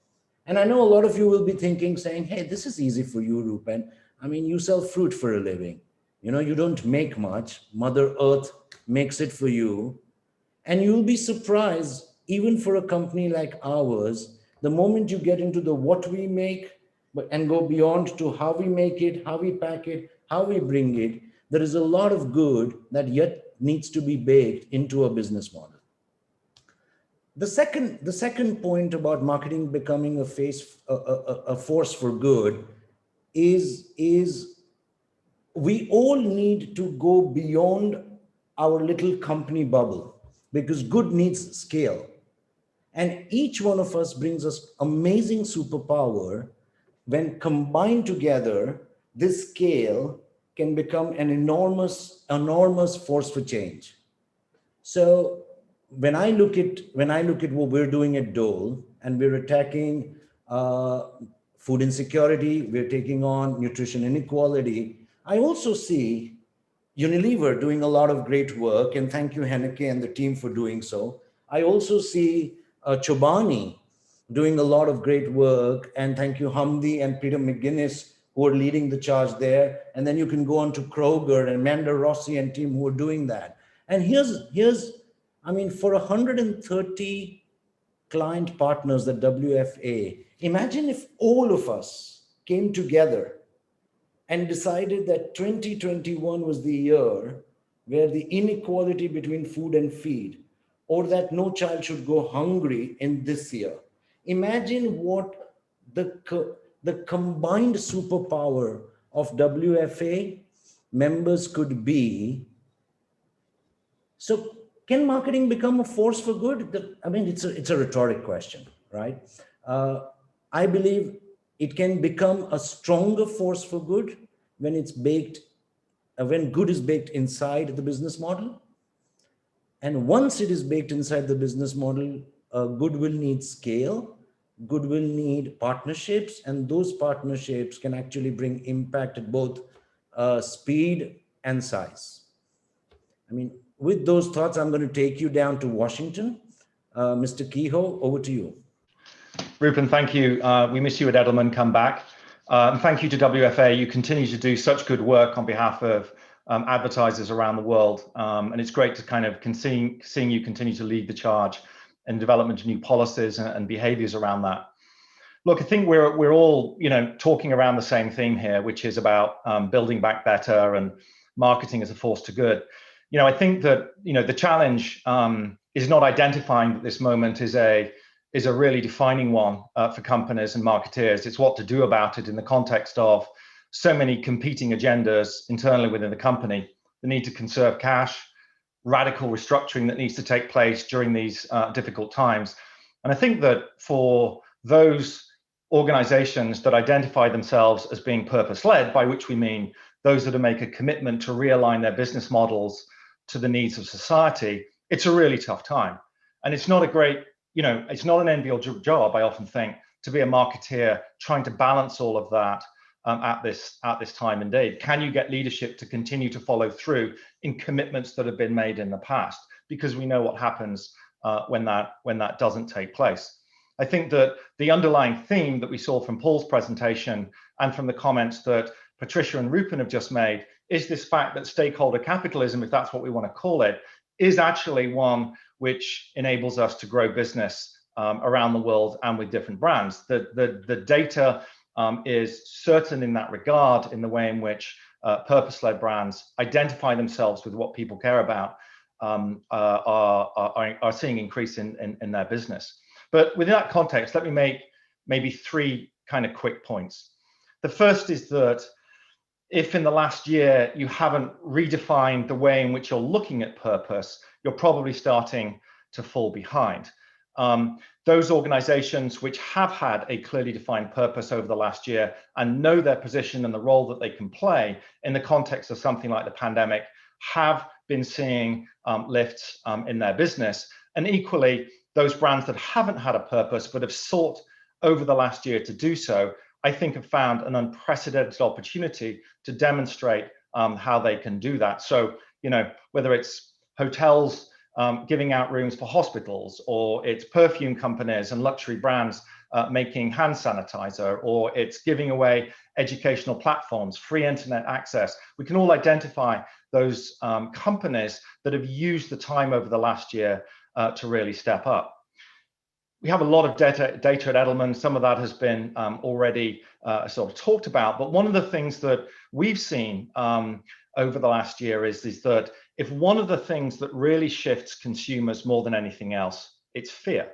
And I know a lot of you will be thinking, saying, hey, this is easy for you, Rupen. I mean, you sell fruit for a living. You know, you don't make much. Mother Earth makes it for you. And you'll be surprised, even for a company like ours, the moment you get into the what we make and go beyond to how we make it, how we pack it, how we bring it, there is a lot of good that yet needs to be baked into a business model. The second point about marketing becoming a force for good is we all need to go beyond our little company bubble because good needs scale. And each one of us brings us amazing superpower. When combined together, this scale can become an enormous force for change. So when I look at what we're doing at Dole, and we're attacking food insecurity, we're taking on nutrition inequality, I also see Unilever doing a lot of great work, and thank you, Henneke and the team for doing so. I also see Chobani doing a lot of great work, and thank you, Hamdi and Peter McGuinness, who are leading the charge there. And then you can go on to Kroger and Amanda Rossi and team who are doing that. And here's I mean, for 130 client partners at WFA, imagine if all of us came together and decided that 2021 was the year where the inequality between food and feed, or that no child should go hungry in this year. Imagine what the combined superpower of WFA members could be. So can marketing become a force for good? I mean, it's a rhetoric question, right? I believe it can become a stronger force for good when it's baked, when good is baked inside the business model. And once it is baked inside the business model, good will need scale, good will need partnerships, and those partnerships can actually bring impact at both speed and size. I mean, with those thoughts, I'm going to take you down to Washington. Mr. Kehoe, over to you. Rupen, thank you. We miss you at Edelman. Come back. And thank you to WFA. You continue to do such good work on behalf of advertisers around the world. And it's great to kind of seeing you continue to lead the charge in development of new policies and behaviors around that. Look, I think we're all, talking around the same theme here, which is about building back better and marketing as a force to good. I think that, the challenge is not identifying that this moment is a really defining one for companies and marketeers. It's what to do about it in the context of so many competing agendas internally within the company. The need to conserve cash, radical restructuring that needs to take place during these difficult times. And I think that for those organizations that identify themselves as being purpose-led, by which we mean those that make a commitment to realign their business models to the needs of society, it's a really tough time. And it's not a great, it's not an enviable job, I often think, to be a marketeer trying to balance all of that at this time and day. Can you get leadership to continue to follow through in commitments that have been made in the past? Because we know what happens when that doesn't take place. I think that the underlying theme that we saw from Paul's presentation and from the comments that Patricia and Rupen have just made is this fact that stakeholder capitalism, if that's what we want to call it, is actually one which enables us to grow business around the world and with different brands. The data is certain in that regard, in the way in which purpose-led brands identify themselves with what people care about, are seeing increase in their business. But within that context, let me make maybe three kind of quick points. The first is that if in the last year you haven't redefined the way in which you're looking at purpose, you're probably starting to fall behind. Those organizations which have had a clearly defined purpose over the last year and know their position and the role that they can play in the context of something like the pandemic have been seeing lifts in their business. And equally, those brands that haven't had a purpose but have sought over the last year to do so, I think have found an unprecedented opportunity to demonstrate how they can do that. So, you know, whether it's hotels giving out rooms for hospitals, or it's perfume companies and luxury brands making hand sanitizer, or it's giving away educational platforms, free internet access. We can all identify those companies that have used the time over the last year to really step up. We have a lot of data at Edelman. Some of that has been already sort of talked about, but one of the things that we've seen over the last year is that if one of the things that really shifts consumers more than anything else, it's fear.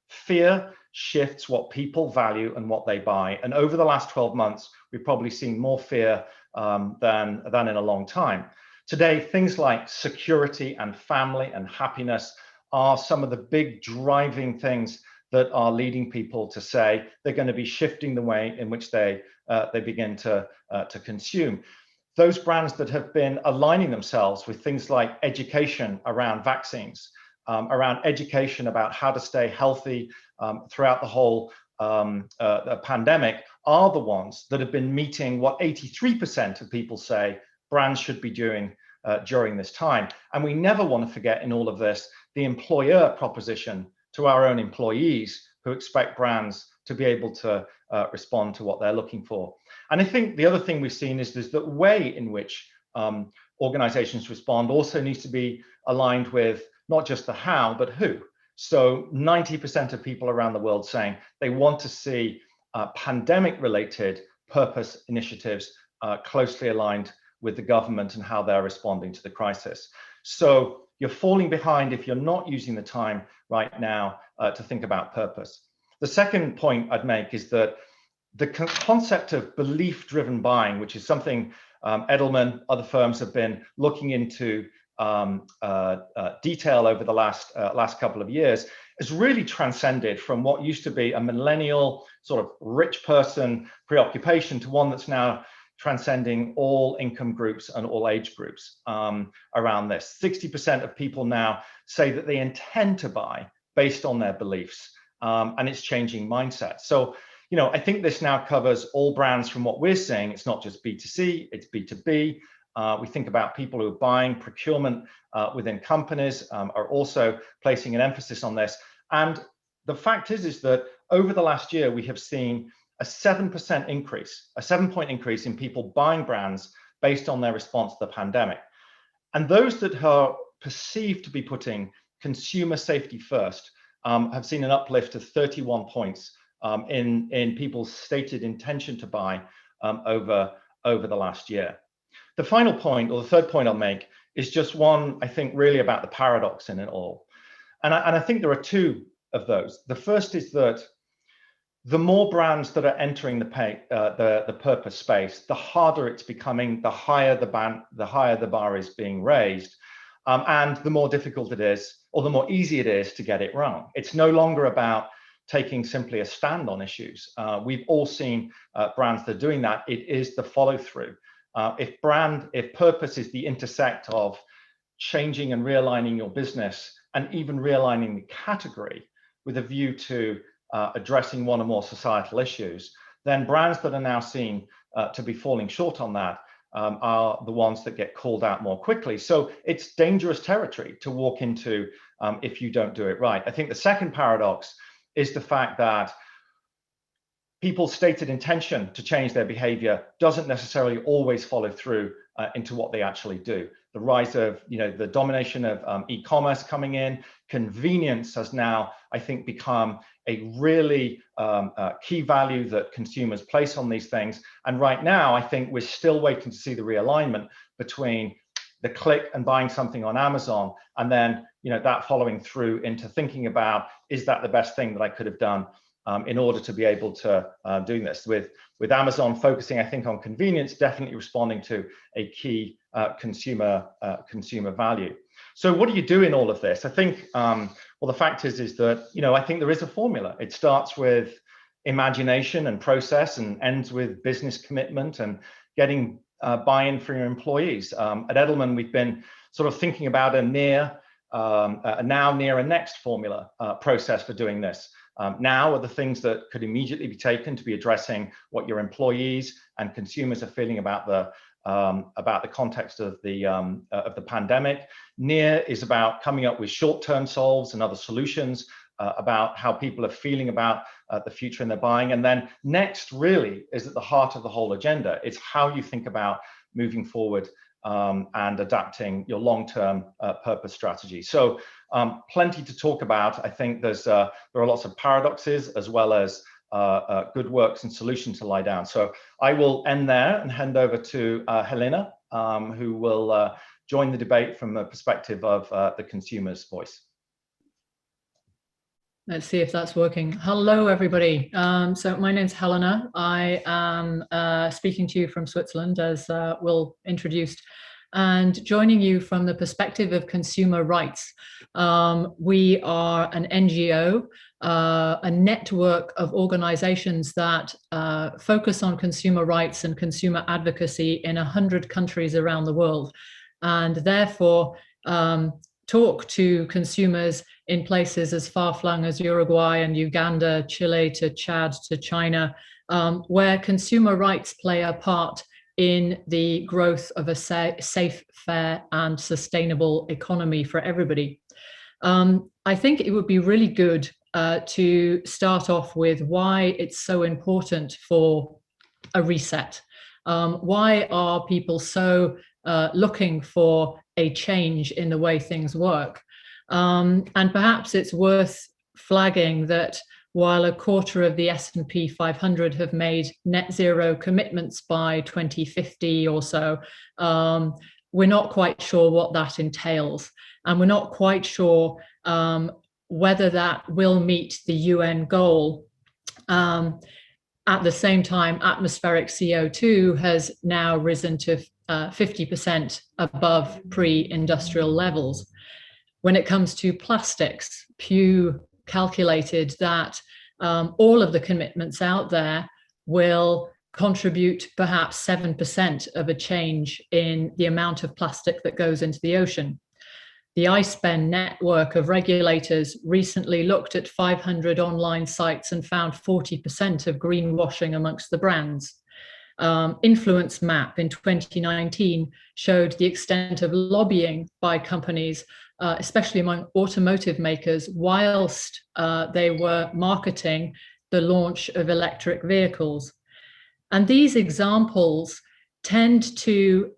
Fear shifts what people value and what they buy. And over the last 12 months, we've probably seen more fear than in a long time. Today, things like security and family and happiness are some of the big driving things that are leading people to say they're going to be shifting the way in which they begin to consume. Those brands that have been aligning themselves with things like education around vaccines, around education about how to stay healthy throughout the whole pandemic, are the ones that have been meeting what 83% of people say brands should be doing during this time. And we never want to forget in all of this the employer proposition to our own employees, who expect brands to be able to respond to what they're looking for. And I think the other thing we've seen is the way in which organizations respond also needs to be aligned with not just the how, but who. So 90% of people around the world saying they want to see pandemic-related purpose initiatives closely aligned with the government and how they're responding to the crisis. So you're falling behind if you're not using the time right now to think about purpose. The second point I'd make is that the concept of belief-driven buying, which is something Edelman, other firms have been looking into detail over the last couple of years, has really transcended from what used to be a millennial sort of rich person preoccupation to one that's now transcending all income groups and all age groups around this. 60% of people now say that they intend to buy based on their beliefs, and it's changing mindsets. So, you know, I think this now covers all brands from what we're seeing. It's not just B2C, it's B2B. We think about people who are buying, procurement within companies are also placing an emphasis on this. And the fact is that over the last year, we have seen a 7% increase, a 7-point increase in people buying brands based on their response to the pandemic. And those that are perceived to be putting consumer safety first have seen an uplift of 31 points in people's stated intention to buy over the last year. The final point, or the third point I'll make, is just one, I think, really about the paradox in it all. And I think there are two of those. The first is that the more brands that are entering the purpose space, the harder it's becoming, the higher the bar is being raised, and the more difficult it is, or the more easy it is to get it wrong. It's no longer about taking simply a stand on issues. We've all seen brands that are doing that. It is the follow through. If purpose is the intersect of changing and realigning your business and even realigning the category with a view to addressing one or more societal issues, then brands that are now seen to be falling short on that are the ones that get called out more quickly. So it's dangerous territory to walk into if you don't do it right. I think the second paradox is the fact that people's stated intention to change their behavior doesn't necessarily always follow through into what they actually do. The rise of, the domination of e-commerce coming in, convenience has now, I think, become a really key value that consumers place on these things. And right now, I think we're still waiting to see the realignment between the click and buying something on Amazon, and then that following through into thinking about, is that the best thing that I could have done in order to be able to do this. With Amazon focusing, I think, on convenience, definitely responding to a key consumer value. So what do you do in all of this? I think, well, the fact is that, I think there is a formula. It starts with imagination and process and ends with business commitment and getting buy-in from your employees. At Edelman, we've been sort of thinking about a now, near, and next formula process for doing this. Now are the things that could immediately be taken to be addressing what your employees and consumers are feeling about the context of the pandemic. Near is about coming up with short-term solves and other solutions about how people are feeling about the future in their buying. And then next really is at the heart of the whole agenda. It's how you think about moving forward and adapting your long-term purpose strategy. So plenty to talk about. I think there are lots of paradoxes as well as good works and solutions to lie down. So I will end there and hand over to Helena, who will join the debate from the perspective of the consumer's voice. Let's see if that's working. Hello, everybody. So my name's Helena. I am speaking to you from Switzerland, as Will introduced, and joining you from the perspective of consumer rights. We are an NGO, a network of organizations that focus on consumer rights and consumer advocacy in 100 countries around the world, and therefore talk to consumers in places as far-flung as Uruguay and Uganda, Chile to Chad to China, where consumer rights play a part in the growth of a safe, fair, and sustainable economy for everybody. I think it would be really good to start off with why it's so important for a reset. Why are people so looking for a change in the way things work? And perhaps it's worth flagging that while a quarter of the S&P 500 have made net zero commitments by 2050 or so, we're not quite sure what that entails. And we're not quite sure whether that will meet the UN goal. At the same time, atmospheric CO2 has now risen to 50% above pre-industrial levels. When it comes to plastics, Pew calculated that all of the commitments out there will contribute perhaps 7% of a change in the amount of plastic that goes into the ocean. The ISPEN network of regulators recently looked at 500 online sites and found 40% of greenwashing amongst the brands. Influence Map in 2019 showed the extent of lobbying by companies, especially among automotive makers, whilst they were marketing the launch of electric vehicles. And these examples tend to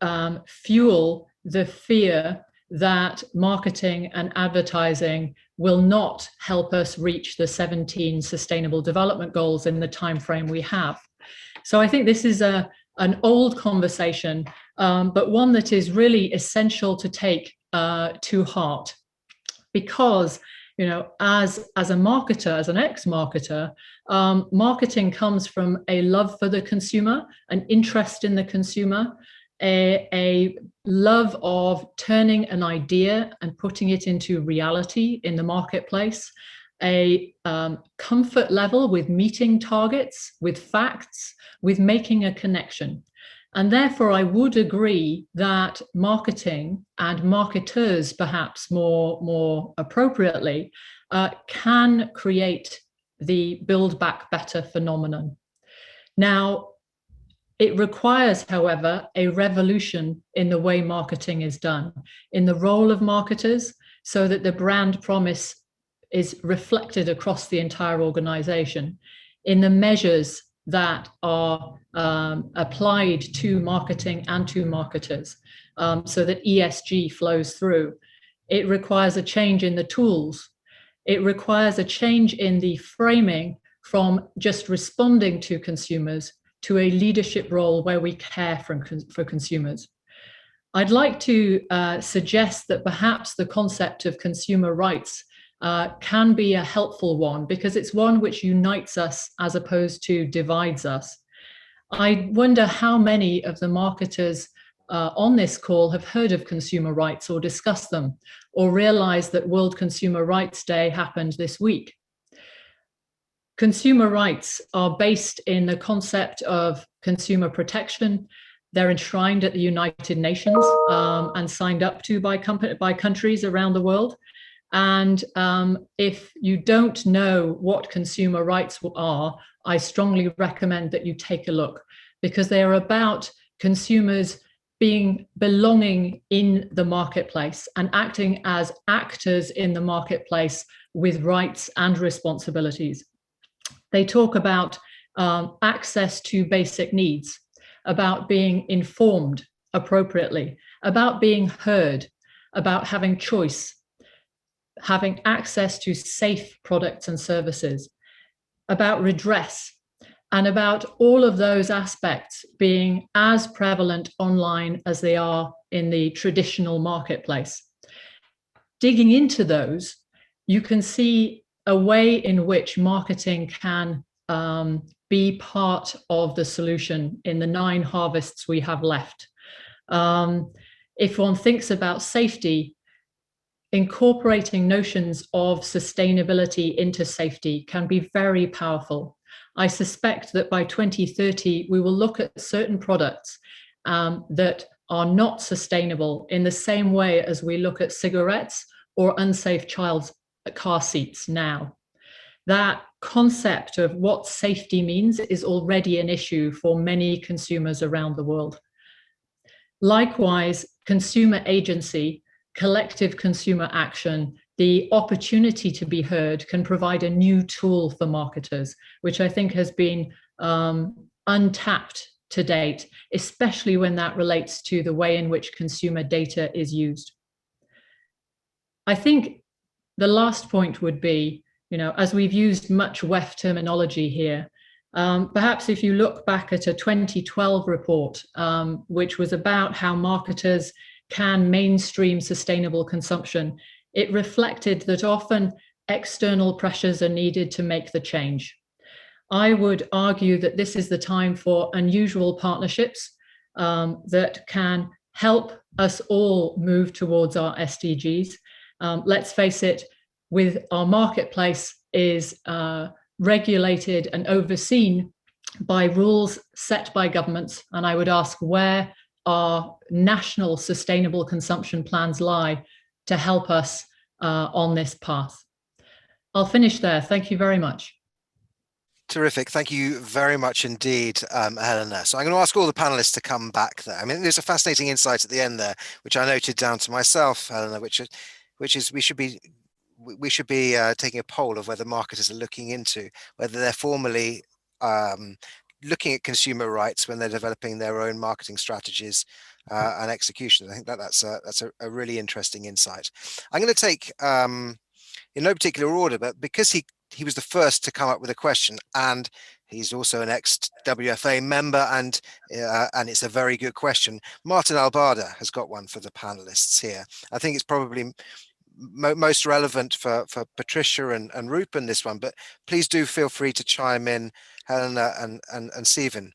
fuel the fear that marketing and advertising will not help us reach the 17 Sustainable Development Goals in the time frame we have. So I think this is an old conversation, but one that is really essential to take to heart, because as a marketer, as an ex-marketer, marketing comes from a love for the consumer, an interest in the consumer, a love of turning an idea and putting it into reality in the marketplace, a comfort level with meeting targets, with facts, with making a connection. And therefore, I would agree that marketing and marketers, perhaps more appropriately, can create the Build Back Better phenomenon. Now, it requires, however, a revolution in the way marketing is done, in the role of marketers, so that the brand promise is reflected across the entire organization, in the measures that are applied to marketing and to marketers, so that ESG flows through. It requires a change in the tools. It requires a change in the framing from just responding to consumers to a leadership role where we care for consumers. I'd like to suggest that perhaps the concept of consumer rights can be a helpful one, because it's one which unites us as opposed to divides us. I wonder how many of the marketers on this call have heard of consumer rights or discussed them, or realize that World Consumer Rights Day happened this week. Consumer rights are based in the concept of consumer protection. They're enshrined at the United Nations and signed up to by countries around the world. And if you don't know what consumer rights are, I strongly recommend that you take a look, because they are about consumers belonging in the marketplace and acting as actors in the marketplace with rights and responsibilities. They talk about access to basic needs, about being informed appropriately, about being heard, about having choice, having access to safe products and services, about redress, and about all of those aspects being as prevalent online as they are in the traditional marketplace. Digging into those, you can see a way in which marketing can be part of the solution in the 9 harvests we have left. If one thinks about safety, incorporating notions of sustainability into safety can be very powerful. I suspect that by 2030, we will look at certain products that are not sustainable in the same way as we look at cigarettes or unsafe child's car seats now. That concept of what safety means is already an issue for many consumers around the world. Likewise, consumer agency, collective consumer action, the opportunity to be heard can provide a new tool for marketers, which I think has been untapped to date, especially when that relates to the way in which consumer data is used. I think the last point would be, as we've used much WEF terminology here, perhaps if you look back at a 2012 report, which was about how marketers can mainstream sustainable consumption, it reflected that often external pressures are needed to make the change. I would argue that this is the time for unusual partnerships that can help us all move towards our SDGs. Let's face it, with our marketplace is regulated and overseen by rules set by governments, and I would ask where our national sustainable consumption plans lie to help us on this path. I'll finish there. Thank you very much. Terrific. Thank you very much indeed, Helena. So I'm going to ask all the panelists to come back there. I mean, there's a fascinating insight at the end there, which I noted down to myself, Helena, which is we should be taking a poll of whether marketers are looking into whether they're formally looking at consumer rights when they're developing their own marketing strategies and execution. I think that's a really interesting insight. I'm going to take in no particular order, but because he was the first to come up with a question, and he's also an ex-WFA member, and it's a very good question. Martin Albada has got one for the panelists here. I think it's probably most relevant for Patricia and Rupen, this one, but please do feel free to chime in, Helena and Stephen.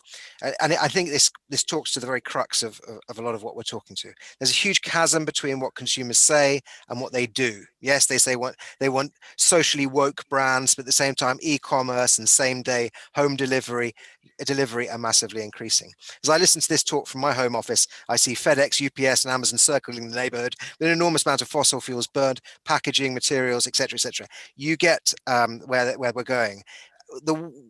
And I think this talks to the very crux of a lot of what we're talking to. There's a huge chasm between what consumers say and what they do. Yes, they say they want socially woke brands, but at the same time, e-commerce and same-day home delivery are massively increasing. As I listen to this talk from my home office, I see FedEx, UPS, and Amazon circling the neighborhood with an enormous amount of fossil fuels burned, packaging, materials, etc., etc. You get where we're going.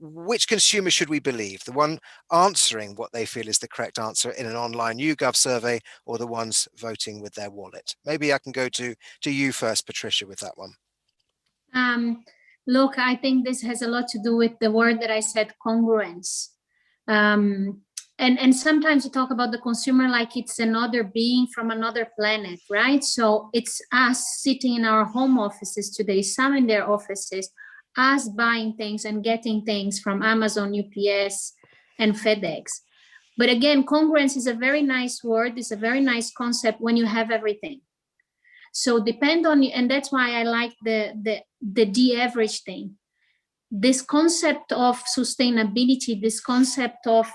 Which consumer should we believe? The one answering what they feel is the correct answer in an online YouGov survey, or the ones voting with their wallet? Maybe I can go to you first, Patricia, with that one. Look, I think this has a lot to do with the word that I said, congruence. And sometimes you talk about the consumer like it's another being from another planet, right? So it's us sitting in our home offices today, some in their offices, us buying things and getting things from Amazon, UPS, and FedEx. But again, congruence is a very nice word. It's a very nice concept when you have everything. So depend on, and that's why I like the de-average thing. This concept of sustainability, this concept of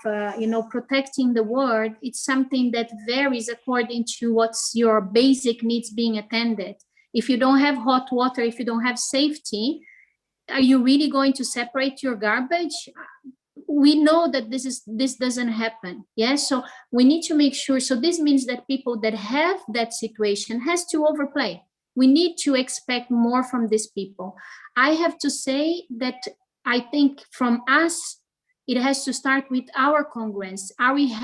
protecting the world, it's something that varies according to what's your basic needs being attended. If you don't have hot water, if you don't have safety, are you really going to separate your garbage? We know that this doesn't happen. Yes, so we need to make sure. So this means that people that have that situation has to overplay. We need to expect more from these people. I have to say that I think from us, it has to start with our congruence. Are we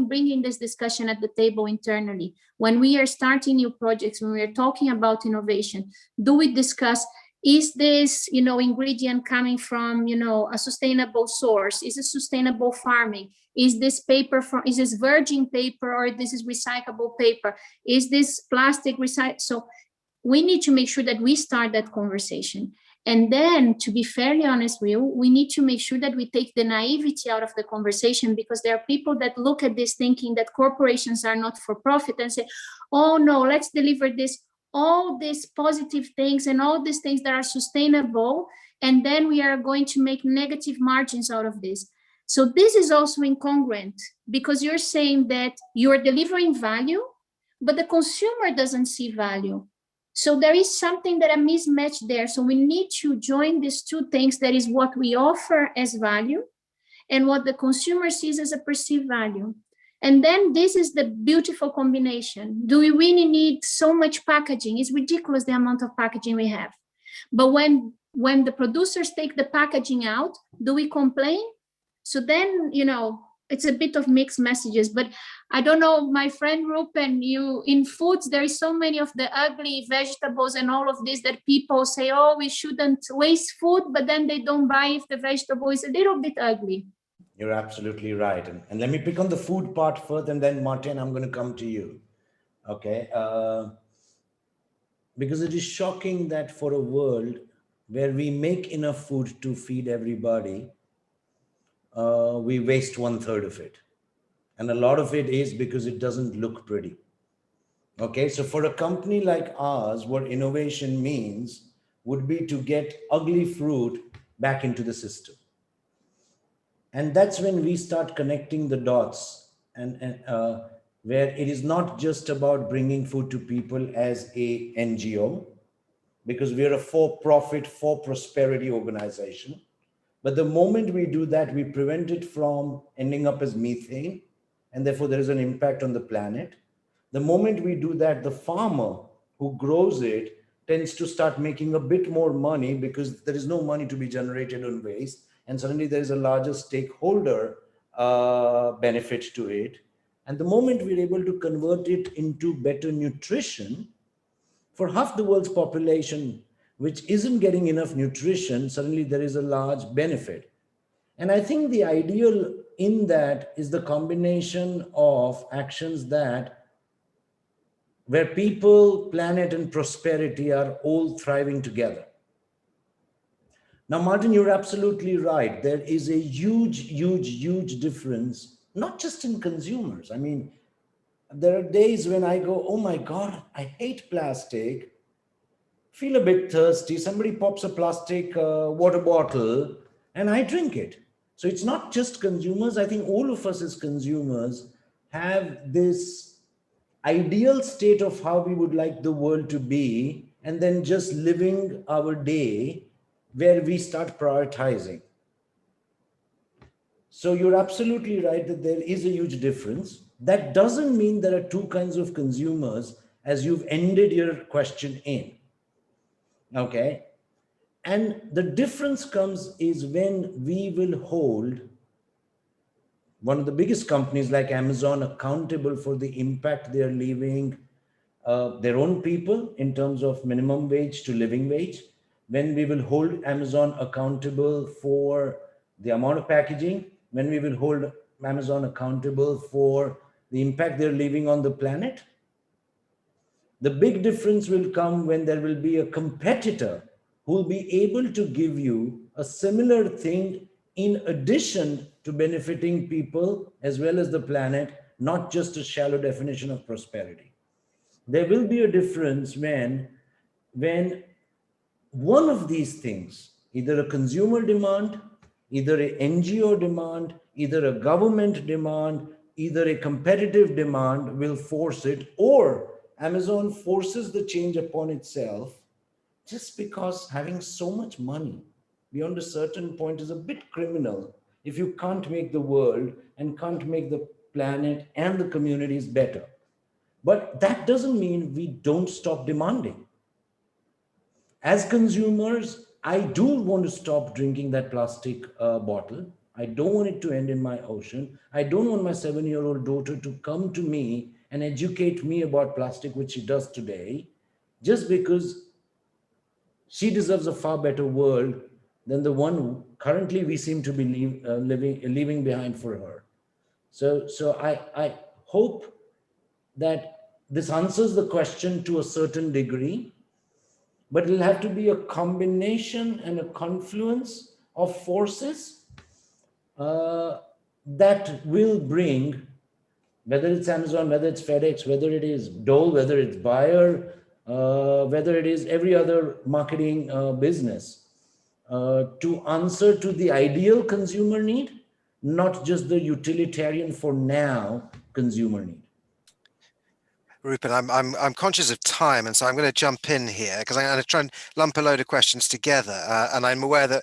bringing this discussion at the table internally? When we are starting new projects, when we are talking about innovation, do we discuss, is this, ingredient coming from, a sustainable source? Is it sustainable farming? Is this is this virgin paper, or this is recyclable paper? Is this plastic recycled? So we need to make sure that we start that conversation. And then, to be fairly honest with you, we need to make sure that we take the naivety out of the conversation, because there are people that look at this thinking that corporations are not for profit and say, oh no, let's deliver all these positive things and all these things that are sustainable, and then we are going to make negative margins out of this. So this is also incongruent, because you're saying that you're delivering value, but the consumer doesn't see value. So there is something that a mismatch there. So we need to join these two things. That is what we offer as value and what the consumer sees as a perceived value. And then this is the beautiful combination. Do we really need so much packaging? It's ridiculous the amount of packaging we have. But when the producers take the packaging out, do we complain? So then, it's a bit of mixed messages. But I don't know, my friend Rupen, in foods, there is so many of the ugly vegetables and all of this that people say, oh, we shouldn't waste food, but then they don't buy if the vegetable is a little bit ugly. You're absolutely right. And let me pick on the food part first, and then Martin, I'm going to come to you. Okay. Because it is shocking that for a world where we make enough food to feed everybody, we waste 1/3 of it. And a lot of it is because it doesn't look pretty. Okay. So for a company like ours, what innovation means would be to get ugly fruit back into the system. And that's when we start connecting the dots, and where it is not just about bringing food to people as a NGO, because we are a for-profit, for-prosperity organization. But the moment we do that, we prevent it from ending up as methane, and therefore there is an impact on the planet. The moment we do that, the farmer who grows it tends to start making a bit more money, because there is no money to be generated on waste. And suddenly there is a larger stakeholder benefit to it. And the moment we're able to convert it into better nutrition for half the world's population, which isn't getting enough nutrition, suddenly there is a large benefit. And I think the ideal in that is the combination of actions where people, planet, and prosperity are all thriving together. Now, Martin, you're absolutely right. There is a huge, huge, huge difference, not just in consumers. I mean, there are days when I go, oh my God, I hate plastic, feel a bit thirsty. Somebody pops a plastic water bottle and I drink it. So it's not just consumers. I think all of us as consumers have this ideal state of how we would like the world to be, and then just living our day where we start prioritizing. So you're absolutely right that there is a huge difference. That doesn't mean there are two kinds of consumers, as you've ended your question in. Okay. And the difference comes is when we will hold one of the biggest companies like Amazon accountable for the impact they're leaving their own people in terms of minimum wage to living wage, when we will hold Amazon accountable for the amount of packaging, when we will hold Amazon accountable for the impact they're leaving on the planet. The big difference will come when there will be a competitor who will be able to give you a similar thing in addition to benefiting people as well as the planet, not just a shallow definition of prosperity. There will be a difference when one of these things, either a consumer demand, either a NGO demand, either a government demand, either a competitive demand will force it, or Amazon forces the change upon itself, just because having so much money beyond a certain point is a bit criminal if you can't make the world and can't make the planet and the communities better. But that doesn't mean we don't stop demanding. As consumers, I do want to stop drinking that plastic bottle. I don't want it to end in my ocean. I don't want my 7-year-old daughter to come to me and educate me about plastic, which she does today, just because she deserves a far better world than the one currently we seem to be leaving behind for her. So I hope that this answers the question to a certain degree, but it'll have to be a combination and a confluence of forces that will bring, whether it's Amazon, whether it's FedEx, whether it is Dole, whether it's Bayer, whether it is every other marketing business, to answer to the ideal consumer need, not just the utilitarian for now consumer need. Rupen, I'm conscious of time, and so I'm going to jump in here because I'm going to try and lump a load of questions together. And I'm aware that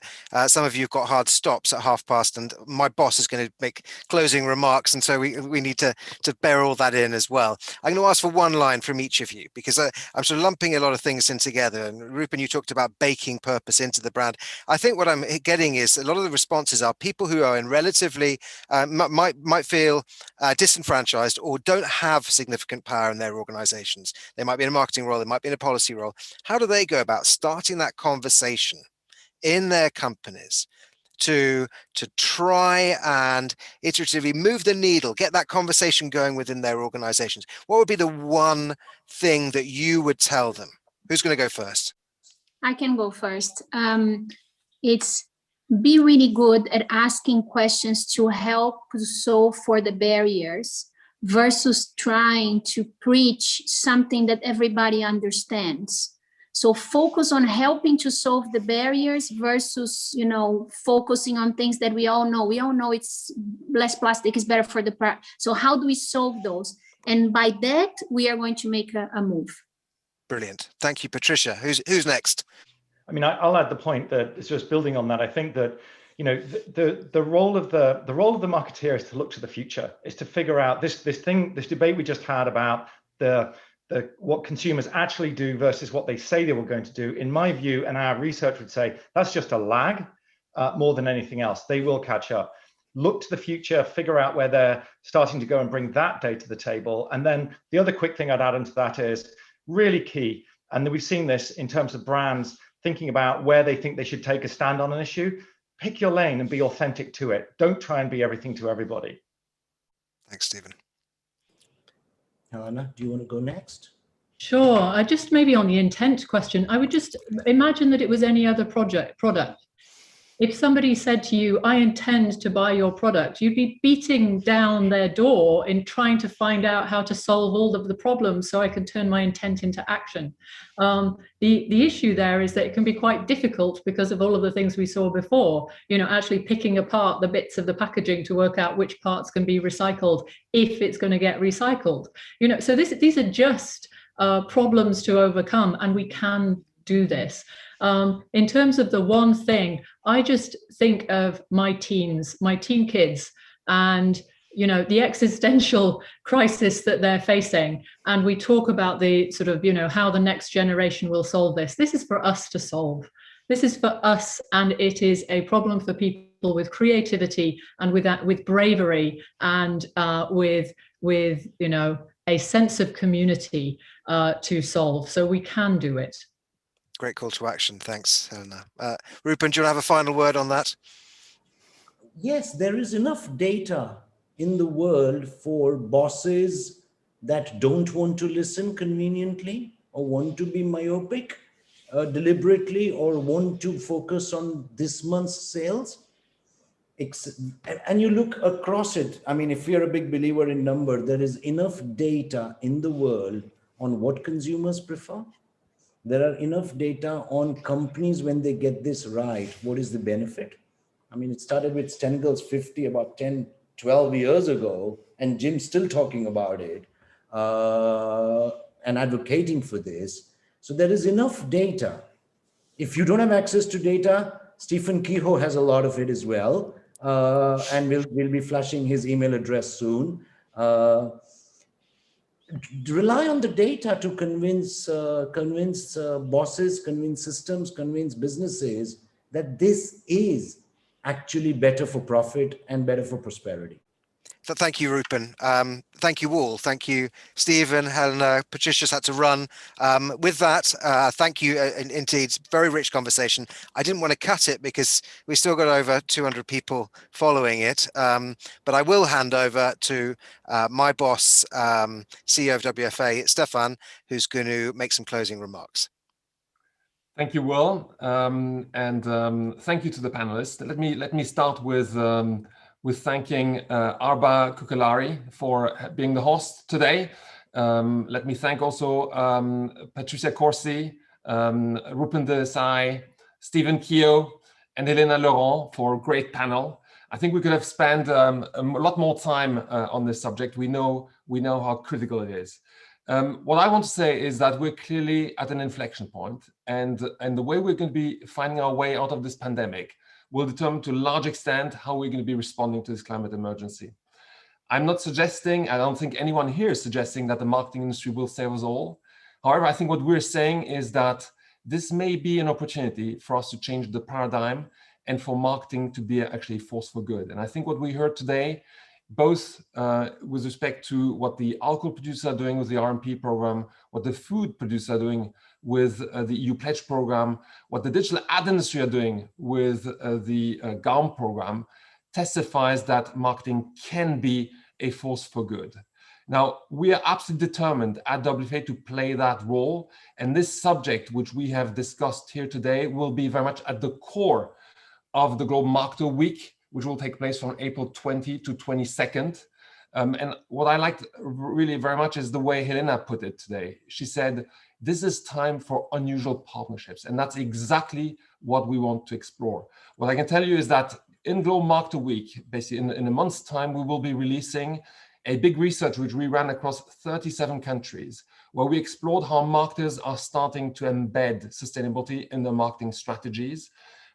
some of you have got hard stops at 12:30, and my boss is going to make closing remarks, and so we need to bear all that in as well. I'm going to ask for one line from each of you because I'm sort of lumping a lot of things in together. And Rupen, you talked about baking purpose into the brand. I think what I'm getting is a lot of the responses are people who are in relatively might feel disenfranchised or don't have significant power in their organizations. They might be in a marketing role, they might be in a policy role. How do they go about starting that conversation in their companies to try and iteratively move the needle, get that conversation going within their organizations? What would be the one thing that you would tell them? Who's going to go first? I can go first. It's be really good at asking questions to help solve for the barriers versus trying to preach something that everybody understands. So focus on helping to solve the barriers versus, focusing on things that we all know. We all know it's less plastic is better for the planet. So how do we solve those? And by that, we are going to make a move. Brilliant. Thank you, Patricia. Who's next? I mean, I'll add the point that it's just building on that. I think that, the role of the marketeer is to look to the future, is to figure out this debate we just had about what consumers actually do versus what they say they were going to do. In my view, and our research would say, that's just a lag more than anything else. They will catch up. Look to the future, figure out where they're starting to go and bring that data to the table. And then the other quick thing I'd add into that is really key, and we've seen this in terms of brands thinking about where they think they should take a stand on an issue. Pick your lane and be authentic to it. Don't try and be everything to everybody. Thanks, Stephen. Helena, do you want to go next? Sure. I just maybe on the intent question, I would just imagine that it was any other product. If somebody said to you, I intend to buy your product, you'd be beating down their door in trying to find out how to solve all of the problems so I can turn my intent into action. The issue there is that it can be quite difficult because of all of the things we saw before, actually picking apart the bits of the packaging to work out which parts can be recycled if it's going to get recycled. So these are just problems to overcome, and we can do this. In terms of the one thing, I just think of my teen kids and, the existential crisis that they're facing. And we talk about the sort of, how the next generation will solve this. This is for us to solve. This is for us. And it is a problem for people with creativity and with bravery and with a sense of community to solve. So we can do it. Great call to action. Thanks, Helena. Rupen, do you have a final word on that? Yes, there is enough data in the world for bosses that don't want to listen conveniently or want to be myopic deliberately or want to focus on this month's sales. And you look across it. I mean, if you're a big believer in number, there is enough data in the world on what consumers prefer. There are enough data on companies when they get this right. What is the benefit? I mean, it started with Stengel's 50 about 10, 12 years ago, and Jim's still talking about it and advocating for this. So there is enough data. If you don't have access to data, Stephen Kehoe has a lot of it as well, and we'll be flashing his email address soon. Rely on the data to convince bosses, convince systems, convince businesses that this is actually better for profit and better for prosperity. So thank you, Rupen. Thank you all. Thank you, Stephen, Helena. Patricia's had to run. With that, thank you. Indeed, very rich conversation. I didn't want to cut it because we still got over 200 people following it. But I will hand over to my boss, CEO of WFA, Stefan, who's going to make some closing remarks. Thank you, Will, and thank you to the panelists. Let me start with thanking Arba Kukalari for being the host today. Let me thank also Patricia Corsi, Rupen Desai, Stephen Kehoe, and Helena Laurent for a great panel. I think we could have spent a lot more time on this subject. We know how critical it is. What I want to say is that we're clearly at an inflection point, and the way we're going to be finding our way out of this pandemic will determine to a large extent how we're going to be responding to this climate emergency. I'm not suggesting, I don't think anyone here is suggesting that the marketing industry will save us all. However, I think what we're saying is that this may be an opportunity for us to change the paradigm and for marketing to be actually a force for good. And I think what we heard today, both with respect to what the alcohol producers are doing with the RMP program, what the food producers are doing with the EU Pledge program, what the digital ad industry are doing with the GARM program, testifies that marketing can be a force for good. Now, we are absolutely determined at WFA to play that role, and this subject, which we have discussed here today, will be very much at the core of the Global Marketer Week, which will take place from April 20 to 22nd. And what I liked really very much is the way Helena put it today. She said, this is time for unusual partnerships. And that's exactly what we want to explore. What I can tell you is that in Global Marketer Week, basically in a month's time, we will be releasing a big research which we ran across 37 countries, where we explored how marketers are starting to embed sustainability in their marketing strategies.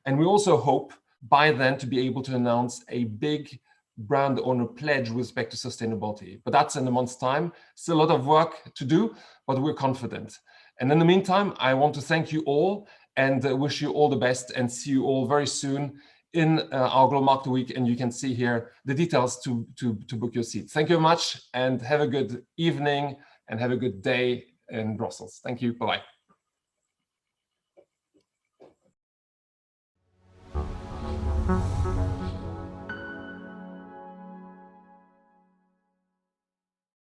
And we also hope by then to be able to announce a big brand owner pledge with respect to sustainability. But that's in a month's time. Still a lot of work to do, but we're confident. And in the meantime, I want to thank you all and wish you all the best and see you all very soon in our Global Marketer Week. And you can see here the details to book your seat. Thank you very much and have a good evening and have a good day in Brussels. Thank you. Bye-bye.